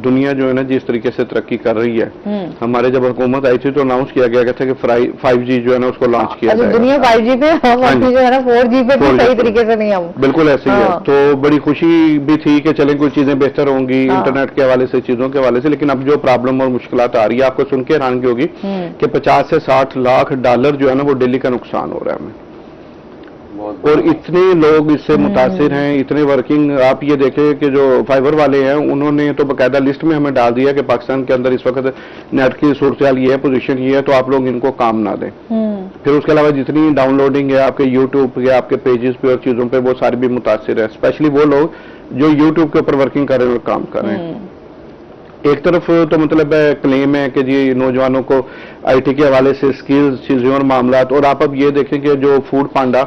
Speaker 5: دنیا جو ہے نا جس طریقے سے ترقی کر رہی ہے، ہمارے جب حکومت آئی تھی تو اناؤنس کیا گیا تھا کہ 5G جو ہے نا اس کو لانچ کیا جائے گا۔
Speaker 1: دنیا 5G پہ جو ہے نا 4G پہ صحیح طریقے سے نہیں، ہم
Speaker 5: بالکل ایسے ہی ہے۔ تو بڑی خوشی بھی تھی کہ چلیں کوئی چیزیں بہتر ہوں گی انٹرنیٹ کے حوالے سے، چیزوں کے حوالے سے، لیکن اب جو پرابلم اور مشکلات آ رہی ہے آپ کو سن کے حیرانگی ہوگی کہ 50 سے 60 لاکھ ڈالر جو ہے نا وہ ڈیلی کا نقصان ہو رہا ہے ہمیں، اور اتنے لوگ اس سے متاثر ہیں، اتنے ورکنگ۔ آپ یہ دیکھیں کہ جو فائبر والے ہیں انہوں نے تو باقاعدہ لسٹ میں ہمیں ڈال دیا کہ پاکستان کے اندر اس وقت نیٹ کی صورتحال یہ ہے، پوزیشن یہ ہے، تو آپ لوگ ان کو کام نہ دیں۔ پھر اس کے علاوہ جتنی ڈاؤن لوڈنگ ہے آپ کے یوٹیوب یا آپ کے پیجز پہ اور چیزوں پہ، وہ ساری بھی متاثر ہے، اسپیشلی وہ لوگ جو یوٹیوب کے اوپر ورکنگ کر رہے ہیں اور کام کر رہے ہیں۔ ایک طرف تو مطلب ہے کلیم ہے کہ جی نوجوانوں کو آئی ٹی کے حوالے سے سکلز چیزیں اور معاملات، اور آپ اب یہ دیکھیں کہ جو فوڈ پانڈا،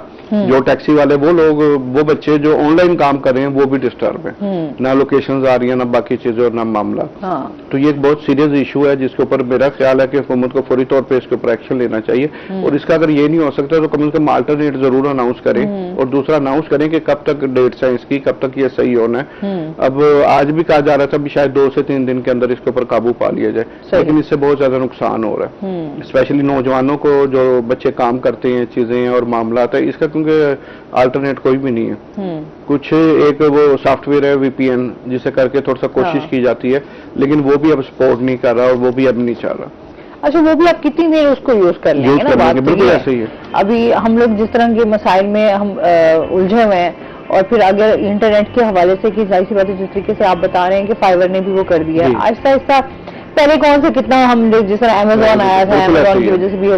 Speaker 5: جو ٹیکسی والے، وہ لوگ، وہ بچے جو آن لائن کام کر رہے ہیں وہ بھی ڈسٹرب ہیں، نہ لوکیشنز آ رہی ہیں، نہ باقی چیزیں اور نہ معاملات۔ تو یہ ایک بہت سیریس ایشو ہے جس کے اوپر میرا خیال ہے کہ حکومت کو فوری طور پہ اس کے اوپر ایکشن لینا چاہیے، اور اس کا اگر یہ نہیں ہو سکتا تو کم از کم آلٹرنیٹ ضرور اناؤنس کریں، اور دوسرا اناؤنس کریں کہ کب تک ڈیٹس ہیں اس کی، کب تک یہ صحیح ہونا ہے۔ اب آج بھی کہا جا رہا تھا شاید 2 سے 3 دن کے اندر اس کے اوپر قابو پا لیا جائے، لیکن اس سے بہت زیادہ نقصان ہو رہا ہے، اسپیشلی نوجوانوں کو، جو بچے کام کرتے ہیں، چیزیں اور معاملات ہیں، اس کا کیونکہ آلٹرنیٹ کوئی بھی نہیں ہے۔ کچھ ایک وہ سافٹ ویئر ہے VPN جسے کر کے تھوڑا سا کوشش کی جاتی ہے، لیکن وہ بھی اب سپورٹ نہیں کر رہا اور وہ بھی اب نہیں چاہ رہا۔
Speaker 1: اچھا وہ بھی آپ کتنی دیر اس کو یوز کر لیں گے نا، بات
Speaker 5: بالکل ایسے ہی ہے۔
Speaker 1: ابھی ہم لوگ جس طرح کے مسائل میں ہم الجھے ہوئے ہیں، اور پھر اگر انٹرنیٹ کے حوالے سے کہ ظاہر سی بات ہے جس طریقے سے آپ بتا رہے ہیں کہ فائبر نے بھی وہ کر دیا ہے، آہستہ آہستہ پہلے کون سے کتنا ہم جس طرح امیزون آیا تھا، امیزون کی وجہ سے بھی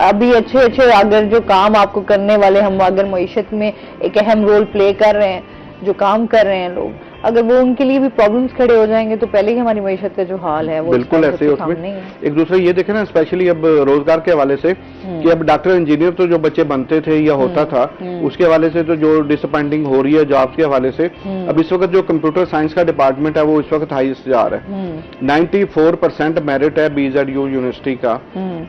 Speaker 1: ابھی اچھے اگر جو کام آپ کو کرنے والے، ہم اگر معیشت میں ایک اہم رول پلے کر رہے ہیں، جو کام کر رہے ہیں لوگ، اگر وہ ان کے لیے بھی پرابلمز کھڑے ہو جائیں گے تو پہلے ہی ہماری معیشت کا جو حال ہے وہ
Speaker 5: بالکل ایسے ہی۔ اس میں ایک دوسرے یہ دیکھیں نا اسپیشلی اب روزگار کے حوالے سے کہ اب ڈاکٹر انجینئر تو جو بچے بنتے تھے یا ہوتا تھا، اس کے حوالے سے تو جو ڈس اپوائنٹنگ ہو رہی ہے جابس کے حوالے سے، اب اس وقت جو کمپیوٹر سائنس کا ڈپارٹمنٹ ہے وہ اس وقت ہائیسٹ جا رہا ہے، 94% میرٹ ہے BZU یونیورسٹی کا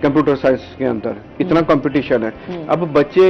Speaker 5: کمپیوٹر سائنس کے اندر، اتنا کمپٹیشن ہے۔ اب بچے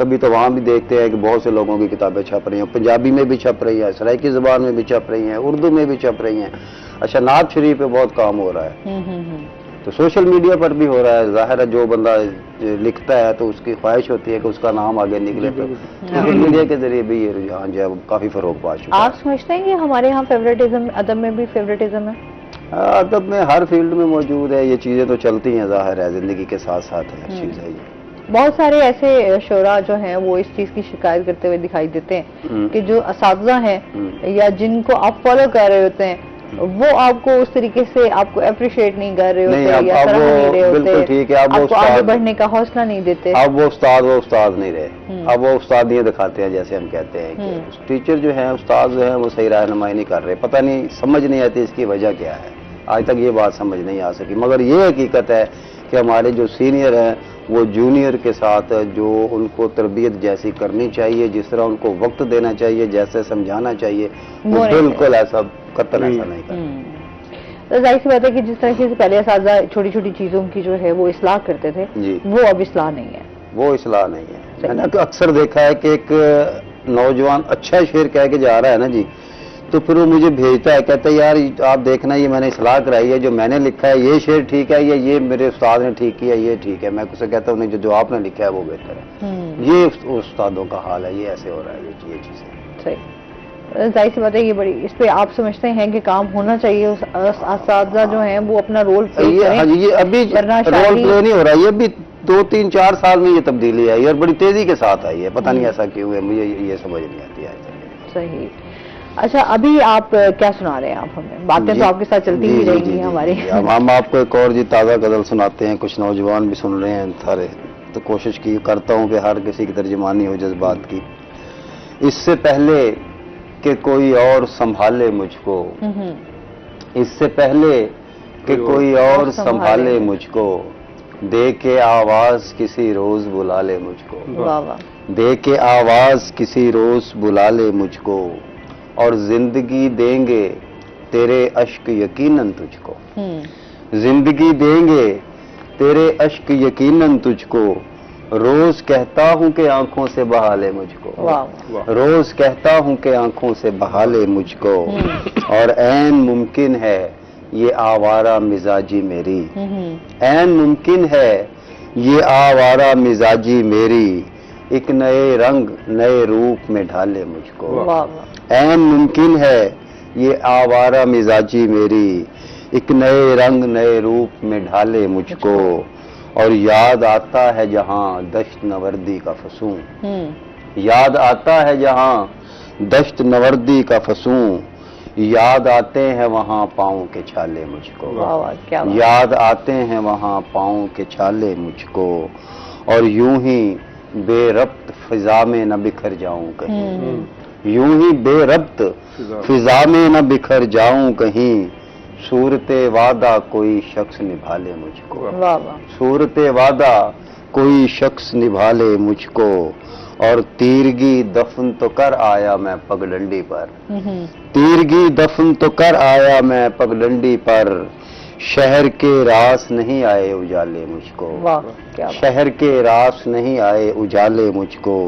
Speaker 4: کبھی تو وہاں بھی دیکھتے ہیں کہ بہت سے لوگوں کی کتابیں چھپ رہی ہیں، پنجابی میں بھی چھپ رہی ہیں، سرائکی زبان میں بھی چھپ رہی ہیں، اردو میں بھی چھپ رہی ہیں. اچھا نعت شریف پہ بہت کام ہو رہا ہے، تو سوشل میڈیا پر بھی ہو رہا ہے. ظاہر ہے جو بندہ لکھتا ہے تو اس کی خواہش ہوتی ہے کہ اس کا نام آگے نکلے، تو سوشل میڈیا کے ذریعے بھی یہ رجحان جو ہے کافی فروغ پا چکا ہے.
Speaker 1: آپ سمجھتے ہیں کہ ہمارے یہاں فیوریٹزم، ادب میں بھی فیوریٹزم ہے؟
Speaker 4: ادب میں ہر فیلڈ میں موجود ہے، یہ چیزیں تو چلتی ہیں، ظاہر ہے زندگی کے ساتھ ساتھ ہے چیز ہے یہ.
Speaker 1: بہت سارے ایسے شعراء جو ہیں وہ اس چیز کی شکایت کرتے ہوئے دکھائی دیتے ہیں کہ جو اساتذہ ہیں یا جن کو آپ فالو کر رہے ہوتے ہیں وہ آپ کو اس طریقے سے آپ کو اپریشیٹ نہیں کر رہے ہوتے یا سراہ نہیں رہے
Speaker 4: بالکل ٹھیک ہے.
Speaker 1: ہوتے، آپ کو آگے بڑھنے کا حوصلہ نہیں دیتے.
Speaker 4: اب وہ استاد نہیں رہے، اب وہ استاد یہ دکھاتے ہیں جیسے ہم کہتے ہیں کہ ٹیچر جو ہیں، استاد جو ہیں وہ صحیح رہنمائی نہیں کر رہے. پتہ نہیں، سمجھ نہیں آتی اس کی وجہ کیا ہے. آج تک یہ بات سمجھ نہیں آ سکی، مگر یہ حقیقت ہے کہ ہمارے جو سینئر ہیں وہ جونیئر کے ساتھ جو ان کو تربیت جیسی کرنی چاہیے، جس طرح ان کو وقت دینا چاہیے، جیسے سمجھانا چاہیے، وہ بالکل ایسا قطعاً ایسا نہیں کرتے.
Speaker 1: ظاہر سی بات ہے کہ جس طرح سے پہلے اساتذہ چھوٹی چھوٹی چیزوں کی جو ہے وہ اصلاح کرتے تھے، وہ اب اصلاح نہیں ہے.
Speaker 4: وہ اصلاح نہیں ہے. میں نے اکثر دیکھا ہے کہ ایک نوجوان اچھا شعر کہہ کے جا رہا ہے نا جی، تو پھر وہ مجھے بھیجتا ہے، کہتا ہے یار آپ دیکھنا یہ میں نے اصلاح کرائی ہے، جو میں نے لکھا ہے یہ شعر ٹھیک ہے یا یہ میرے استاد نے ٹھیک کیا یہ ٹھیک ہے. میں اسے کہتا ہوں نہیں، جو آپ نے لکھا ہے وہ بہتر ہے. یہ استادوں کا حال ہے، یہ ایسے ہو رہا ہے یہ چیزیں.
Speaker 1: صحیح. ظاہر سی بات ہے یہ بڑی، اس پہ آپ سمجھتے ہیں کہ کام ہونا چاہیے، اساتذہ جو ہیں وہ اپنا رول پلے کریں.
Speaker 4: یہ ابھی رول پلے نہیں ہو رہا، یہ ابھی 2-3-4 سال میں یہ تبدیلی آئی اور بڑی تیزی کے ساتھ آئی ہے. پتہ نہیں ایسا کیوں ہے، مجھے یہ سمجھ نہیں آتی ہے.
Speaker 1: صحیح. اچھا ابھی آپ کیا سنا رہے ہیں؟ آپ ہمیں باتیں تو آپ کے ساتھ چلتی ہی رہیں گی ہماری.
Speaker 4: ہم آپ کو ایک اور جی تازہ غزل سناتے ہیں، کچھ نوجوان بھی سن رہے ہیں سارے، تو کوشش کرتا ہوں کہ ہر کسی کی ترجمانی ہو جذبات کی. اس سے پہلے کہ کوئی اور سنبھالے مجھ کو، اس سے پہلے کہ کوئی اور سنبھالے مجھ کو، دے کے آواز کسی روز بلا لے مجھ کو، دے کے آواز کسی روز بلا لے مجھ کو، اور زندگی دیں گے تیرے اشک یقیناً تجھ کو، زندگی دیں گے تیرے اشک یقیناً تجھ کو، روز کہتا ہوں کہ آنکھوں سے بہا لے مجھ کو، روز کہتا ہوں کہ آنکھوں سے بہا لے مجھ کو، اور عین ممکن ہے یہ آوارہ مزاجی میری، عین ممکن ہے یہ آوارہ مزاجی میری، ایک نئے رنگ نئے روپ میں ڈھالے مجھ کو، عین ممکن ہے یہ آوارہ مزاجی میری، ایک نئے رنگ نئے روپ میں ڈھالے مجھ کو، اور یاد آتا ہے جہاں دشت نوردی کا فسوں، یاد آتا ہے جہاں دشت نوردی کا فسوں، یاد آتے ہیں وہاں پاؤں کے چھالے مجھ کو، یاد آتے ہیں وہاں پاؤں کے چھالے مجھ کو، اور یوں ہی بے ربط فضا میں نہ بکھر جاؤں کہیں، یوں ہی بے ربط فضا میں نہ بکھر جاؤں کہیں، صورت وعدہ کوئی شخص نبھا لے مجھ کو، صورت وعدہ کوئی شخص نبھا لے مجھ کو، اور تیرگی دفن تو کر آیا میں پگڈنڈی پر، تیرگی دفن تو کر آیا میں پگڈنڈی پر، شہر کے راس نہیں آئے اجالے مجھ کو، شہر کے راس نہیں آئے اجالے مجھ کو،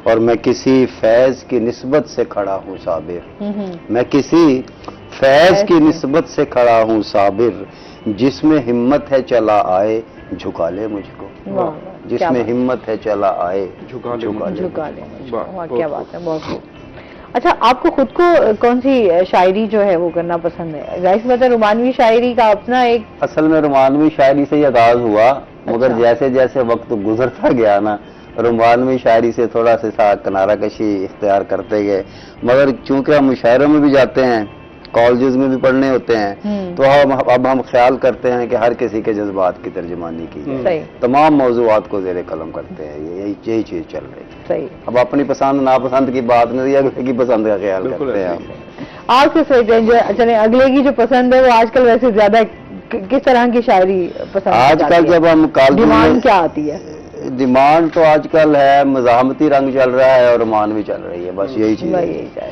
Speaker 4: اور میں کسی فیض کی نسبت سے کھڑا ہوں صابر، میں کسی فیض کی نسبت سے کھڑا ہوں صابر، جس میں ہمت ہے چلا آئے جھکا لے مجھ کو، جس میں ہمت ہے چلا آئے جھکا لے مجھ کو.
Speaker 1: کیا بات ہے، بہت خوب. اچھا آپ کو خود کو کون سی شاعری جو ہے وہ کرنا پسند ہے؟ ظاہر سی بات ہے رومانوی شاعری کا اپنا ایک،
Speaker 4: اصل میں رومانوی شاعری سے ہی آغاز ہوا، مگر جیسے جیسے وقت گزرتا گیا نا رومانوی شاعری سے تھوڑا سا کنارہ کشی اختیار کرتے گئے، مگر چونکہ ہم مشاعروں میں بھی جاتے ہیں، کالجز میں بھی پڑھنے ہوتے ہیں، تو اب ہم خیال کرتے ہیں کہ ہر کسی کے جذبات کی ترجمانی کی جائے، تمام موضوعات کو زیر قلم کرتے ہیں، یہی چیز چل رہی ہے. اب اپنی پسند ناپسند کی بات نہیں، اگلے کی پسند کا خیال کرتے ہیں ہم.
Speaker 1: آپ سے سوچتے ہیں چلیں اگلے کی جو پسند ہے وہ آج کل ویسے زیادہ کس طرح کی شاعری پسند
Speaker 4: آج کل جب ہم
Speaker 1: ڈیمانڈ کیا آتی ہے؟
Speaker 4: ڈیمانڈ تو آج کل ہے مزاحمتی رنگ چل رہا ہے اور رومانوی چل رہی ہے، بس یہی چیز ہے.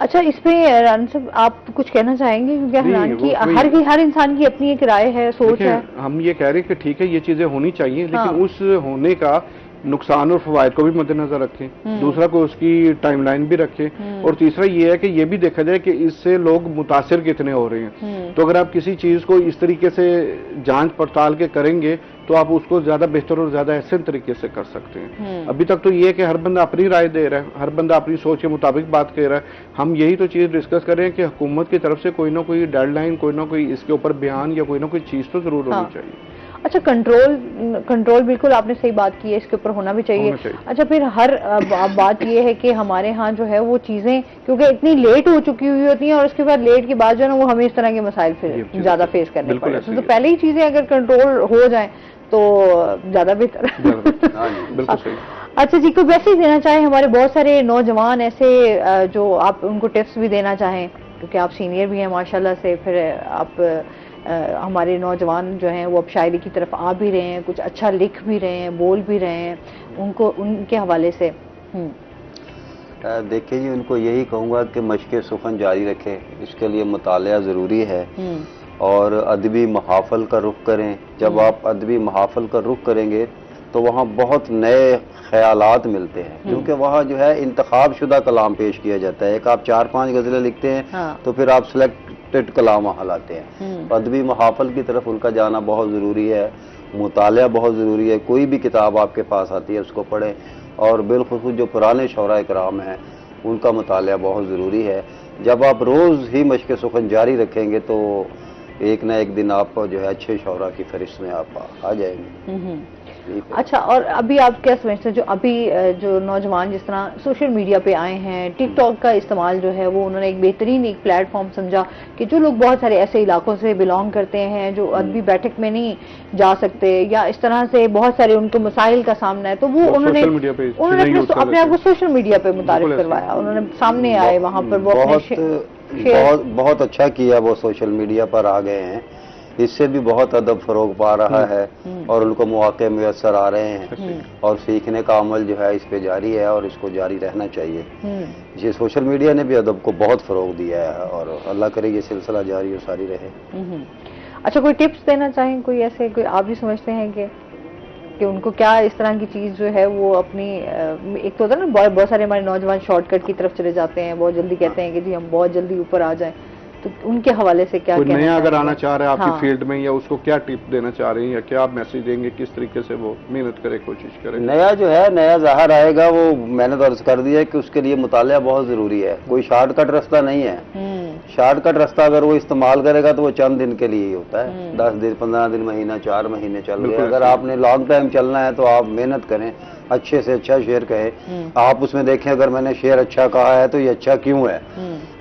Speaker 1: اچھا اس پہ رانا صاحب آپ کچھ کہنا چاہیں گے؟ کیونکہ
Speaker 5: نہیں،
Speaker 1: حیران کی ہر انسان کی اپنی ایک رائے ہے، سوچ ہے.
Speaker 5: ہم یہ کہہ رہے ہیں کہ ٹھیک ہے یہ چیزیں ہونی چاہیے، لیکن اس ہونے کا نقصان اور فوائد کو بھی مد نظر رکھیں. دوسرا کو اس کی ٹائم لائن بھی رکھیں، اور تیسرا یہ ہے کہ یہ بھی دیکھا جائے کہ اس سے لوگ متاثر کتنے ہو رہے ہیں. تو اگر آپ کسی چیز کو اس طریقے سے جانچ پڑتال کے کریں گے تو آپ اس کو زیادہ بہتر اور زیادہ احسن طریقے سے کر سکتے ہیں. ابھی تک تو یہ ہے کہ ہر بندہ اپنی رائے دے رہا ہے، ہر بندہ اپنی سوچ کے مطابق بات کہہ رہا ہے. ہم یہی تو چیز ڈسکس کر رہے ہیں کہ حکومت کی طرف سے کوئی نہ کوئی ڈیڈ لائن، کوئی نہ کوئی اس کے اوپر بیان یا کوئی نہ کوئی چیز تو ضرور ہونی چاہیے.
Speaker 1: اچھا کنٹرول بالکل آپ نے صحیح بات کی ہے، اس کے اوپر ہونا بھی چاہیے. اچھا پھر بات یہ ہے کہ ہمارے ہاں جو ہے وہ چیزیں کیونکہ اتنی لیٹ ہو چکی ہوئی ہوتی ہیں، اور اس کے بعد لیٹ کے بعد جو ہے نا وہ ہمیں اس طرح کے مسائل پھر زیادہ فیس کرنے پڑتے ہیں. تو پہلے ہی چیزیں اگر کنٹرول ہو جائیں تو زیادہ بہتر ہے.
Speaker 5: بالکل صحیح.
Speaker 1: اچھا جی، کوئی میسج دینا چاہیں؟ ہمارے بہت سارے نوجوان ایسے جو آپ ان کو ٹپس بھی دینا چاہیں، کیونکہ آپ سینئر بھی ہیں ماشاءاللہ سے، پھر آپ ہمارے نوجوان جو ہیں وہ اب شاعری کی طرف آ بھی رہے ہیں، کچھ اچھا لکھ بھی رہے ہیں، بول بھی رہے ہیں، ان کے حوالے سے.
Speaker 4: دیکھیں جی، ان کو یہی کہوں گا کہ مشق سخن جاری رکھیں. اس کے لیے مطالعہ ضروری ہے، اور ادبی محافل کا رخ کریں. جب آپ ادبی محافل کا رخ کریں گے تو وہاں بہت نئے خیالات ملتے ہیں، کیونکہ وہاں جو ہے انتخاب شدہ کلام پیش کیا جاتا ہے. ایک آپ 4-5 غزلیں لکھتے ہیں تو پھر آپ سلیکٹڈ کلام وہاں لاتے ہیں. ادبی محافل کی طرف ان کا جانا بہت ضروری ہے. مطالعہ بہت ضروری ہے. کوئی بھی کتاب آپ کے پاس آتی ہے اس کو پڑھیں، اور بالخصوص جو پرانے شعراء کرام ہیں ان کا مطالعہ بہت ضروری ہے. جب آپ روز ہی مشق سخن جاری رکھیں گے تو ایک نہ ایک دن آپ جو ہے اچھے شعراء کی فہرست میں آپ آ جائیں گے.
Speaker 1: اچھا، اور ابھی آپ کیا سمجھتے ہیں جو ابھی جو نوجوان جس طرح سوشل میڈیا پہ آئے ہیں، ٹک ٹاک کا استعمال جو ہے وہ انہوں نے ایک بہترین ایک پلیٹ فارم سمجھا کہ جو لوگ بہت سارے ایسے علاقوں سے بلانگ کرتے ہیں جو ادبی بیٹھک میں نہیں جا سکتے، یا اس طرح سے بہت سارے ان کو مسائل کا سامنا ہے، تو وہ انہوں نے اپنے آپ کو سوشل میڈیا پہ متعارف کروایا، انہوں نے سامنے آئے وہاں پر وہ
Speaker 4: بہت اچھا کیا. وہ سوشل میڈیا پر آ گئے ہیں، اس سے بھی بہت ادب فروغ پا رہا ہے، اور ان کو مواقع میسر آ رہے ہیں، اور سیکھنے کا عمل جو ہے اس پہ جاری ہے اور اس کو جاری رہنا چاہیے. یہ سوشل میڈیا نے بھی ادب کو بہت فروغ دیا ہے، اور اللہ کرے یہ سلسلہ جاری و ساری رہے.
Speaker 1: اچھا کوئی ٹپس دینا چاہیں، کوئی ایسے کوئی آپ بھی سمجھتے ہیں کہ ان کو کیا اس طرح کی چیز جو ہے وہ اپنی ایک تو ہوتا ہے نا بہت سارے ہمارے نوجوان شارٹ کٹ کی طرف چلے جاتے ہیں، بہت جلدی کہتے ہیں کہ جی ہم بہت جلدی اوپر آ جائیں، تو ان کے حوالے سے کیا
Speaker 5: کوئی نیا اگر آنا چاہ رہا ہے آپ کی فیلڈ میں، یا اس کو کیا ٹپ دینا چاہ رہے ہیں، یا کیا آپ میسج دیں گے کس طریقے سے وہ محنت کرے، کوشش کرے؟
Speaker 4: نیا جو ہے نیا ظاہر آئے گا، وہ میں نے تو عرض کر دیا کہ اس کے لیے مطالعہ بہت ضروری ہے. کوئی شارٹ کٹ راستہ نہیں ہے. شارٹ کٹ راستہ اگر وہ استعمال کرے گا تو وہ چند دن کے لیے ہی ہوتا ہے، 10 دن 15 دن مہینہ 4 مہینے چل گئے. اگر آپ نے لانگ ٹائم چلنا ہے تو آپ محنت کریں، اچھے سے اچھا شعر کہیں. آپ اس میں دیکھیں اگر میں نے شعر اچھا کہا ہے تو یہ اچھا کیوں ہے،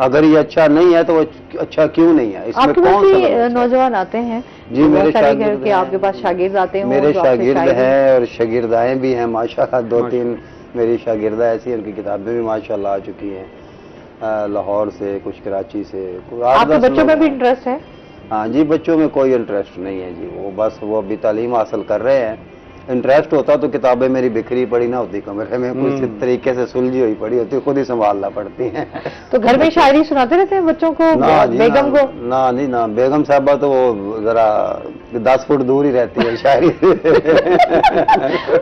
Speaker 4: اگر یہ اچھا نہیں ہے تو وہ اچھا کیوں نہیں ہے. اس میں کون سا
Speaker 1: نوجوان آتے ہیں؟
Speaker 4: جی میرے شاگرد،
Speaker 1: آپ کے پاس شاگرد آتے ہیں؟
Speaker 4: میرے شاگرد ہیں اور شاگردائیں بھی ہیں ماشاءاللہ. 2-3 میری شاگردہ ایسی ہیں، ان کی کتابیں بھی ماشاءاللہ آ چکی ہیں، لاہور سے، کچھ کراچی سے.
Speaker 1: آپ کے بچوں میں بھی انٹرسٹ ہے؟
Speaker 4: ہاں جی، بچوں میں کوئی انٹرسٹ نہیں ہے جی. وہ بس وہ ابھی تعلیم حاصل کر رہے ہیں. انٹرسٹ ہوتا تو کتابیں میری بکھری پڑی نہ ہوتی کمرے میں، کچھ طریقے سے سلجھی ہوئی پڑی ہوتی، خود ہی سنبھالنا پڑتی ہیں.
Speaker 1: تو گھر میں شاعری سناتے رہتے ہیں بچوں کو، بیگم کو؟
Speaker 4: نہ بیگم صاحبہ تو وہ ذرا 10 فٹ دور ہی رہتی ہے شاعری.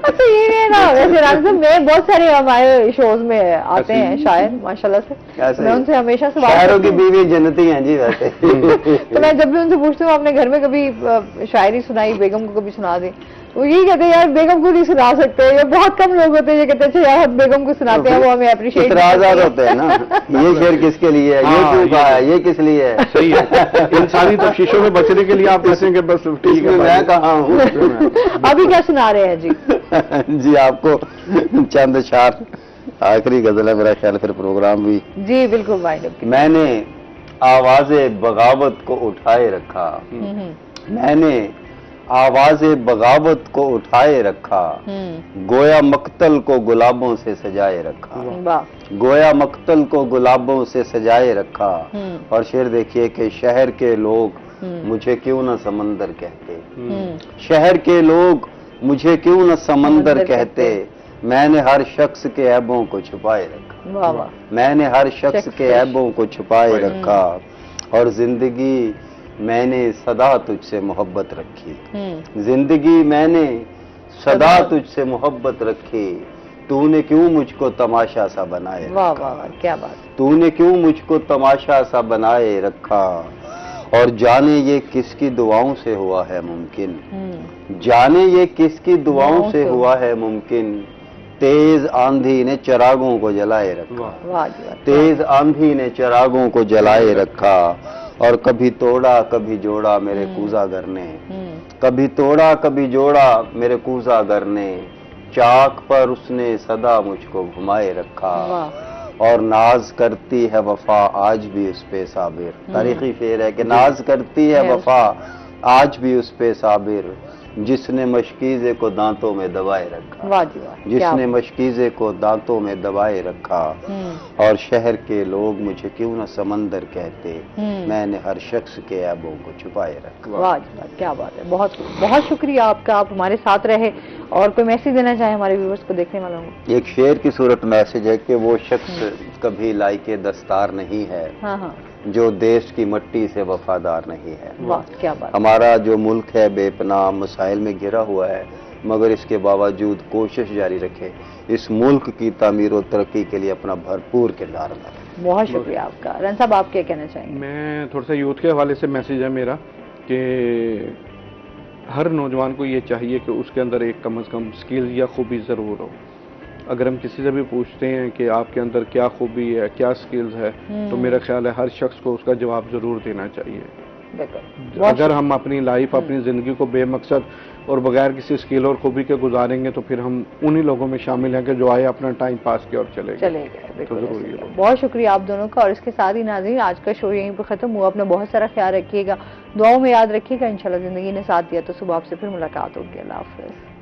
Speaker 1: اچھا یہ نہیں نا، ویسے رانا صاحب میں بہت سارے ہمارے شوز میں آتے ہیں شاعر ماشاءاللہ سے، میں ان سے ہمیشہ سے
Speaker 4: شاعروں کی بیوی جنتی ہیں جی ویسے.
Speaker 1: تو میں جب بھی ان سے پوچھتی ہوں آپ نے گھر میں کبھی شاعری سنائی، بیگم کو کبھی سنا دی، وہ یہی کہتے ہیں یار بیگم کو نہیں سنا سکتے. یہ بہت کم لوگ ہوتے ہیں یہ کہتے ہیں اچھا یار بیگم کو سناتے ہیں، وہ ہمیں اپریشیٹ
Speaker 4: اعتراضات ہوتے ہیں نا، یہ شعر کس کے لیے ہے، یہ کیوں کہا ہے، یہ کس لیے ہے.
Speaker 5: صحیح ہے، انسانی تفشیشوں میں بچنے کے لیے آپ کہتے ہیں کہ بس ٹھیک ہے
Speaker 4: میں کہاں ہوں.
Speaker 1: ابھی کیا سنا رہے ہیں جی؟
Speaker 4: جی آپ کو چند اشعار، آخری غزل ہے میرا خیال، پھر پروگرام بھی.
Speaker 1: جی بالکل وائنڈ اپ.
Speaker 4: میں نے آواز بغاوت کو اٹھائے رکھا، میں نے آواز بغاوت کو اٹھائے رکھا، گویا مقتل کو گلابوں سے سجائے رکھا، گویا مقتل کو گلابوں سے سجائے رکھا. اور شعر دیکھیے کہ شہر کے لوگ مجھے کیوں نہ سمندر کہتے، شہر کے لوگ مجھے کیوں نہ سمندر کہتے، میں نے ہر شخص کے عیبوں کو چھپائے رکھا،
Speaker 1: واہ واہ،
Speaker 4: میں نے ہر شخص کے عیبوں کو چھپائے رکھا، اور زندگی میں نے صدا تجھ سے محبت رکھی، زندگی میں نے صدا تجھ سے محبت رکھی، تو نے کیوں مجھ کو تماشا سا بنائے
Speaker 1: واہ
Speaker 4: رکھا،
Speaker 1: واہ واہ، کیا بات،
Speaker 4: تو نے کیوں مجھ کو تماشا سا بنائے رکھا، اور جانے یہ کس کی دعاؤں سے ہوا ہے ممکن، جانے یہ کس کی دعاؤں سے ہوا ہے ممکن، تیز آندھی نے چراغوں کو جلائے رکھا،
Speaker 1: واہ جی واہ،
Speaker 4: تیز آندھی نے چراغوں کو جلائے رکھا، اور کبھی توڑا کبھی جوڑا میرے کوزہ گر نے، کبھی توڑا کبھی جوڑا میرے کوزہ گر نے، چاک پر اس نے صدا مجھ کو گھمائے رکھا، اور ناز کرتی ہے وفا آج بھی اس پہ صابر، تاریخی شعر ہے کہ ناز کرتی ہے وفا آج بھی اس پہ صابر، جس نے مشکیزے کو دانتوں میں دبائے رکھا،
Speaker 1: واہ جی واہ،
Speaker 4: جس نے مشکیزے کو دانتوں میں دبائے رکھا، اور شہر کے لوگ مجھے کیوں نہ سمندر کہتے، میں نے ہر شخص کے عیبوں کو چھپائے رکھا۔
Speaker 1: واہ جی واہ، کیا بات ہے، بہت بہت شکریہ آپ کا، آپ ہمارے ساتھ رہے، اور کوئی میسیج دینا چاہیں ہمارے ویورز کو دیکھنے والوں کو؟
Speaker 4: ایک شعر کی صورت میسج ہے کہ وہ شخص کبھی لائق دستار نہیں ہے
Speaker 1: ہاں ہاں،
Speaker 4: جو دیش کی مٹی سے وفادار نہیں ہے۔
Speaker 1: واہ کیا بات،
Speaker 4: ہمارا جو ملک ہے بے پناہ مسائل میں گھرا ہوا ہے، مگر اس کے باوجود کوشش جاری رکھے، اس ملک کی تعمیر و ترقی کے لیے اپنا بھرپور کردار ادا کرے۔
Speaker 1: بہت شکریہ آپ کا۔ رن صاحب آپ کیا کہنا چاہیں گے؟
Speaker 5: میں تھوڑا سا یوتھ کے حوالے سے میسیج ہے میرا کہ ہر نوجوان کو یہ چاہیے کہ اس کے اندر ایک کم از کم سکل یا خوبی ضرور ہو۔ اگر ہم کسی سے بھی پوچھتے ہیں کہ آپ کے اندر کیا خوبی ہے، کیا سکلز ہے، تو میرا خیال ہے ہر شخص کو اس کا جواب ضرور دینا چاہیے۔ اگر ہم اپنی لائف اپنی زندگی کو بے مقصد اور بغیر کسی سکل اور خوبی کے گزاریں گے تو پھر ہم انہی لوگوں میں شامل ہیں کہ جو آئے اپنا ٹائم پاس کیا اور چلے گئے۔
Speaker 1: بالکل بہت شکریہ آپ دونوں کا، اور اس کے ساتھ ہی ناظرین آج کا شو یہیں پہ ختم ہوا۔ اپنا بہت سارا خیال رکھیے گا، دعاؤں میں یاد رکھیے گا، انشاءاللہ زندگی نے ساتھ دیا تو صبح آپ سے پھر ملاقات ہوگی۔ اللہ حافظ۔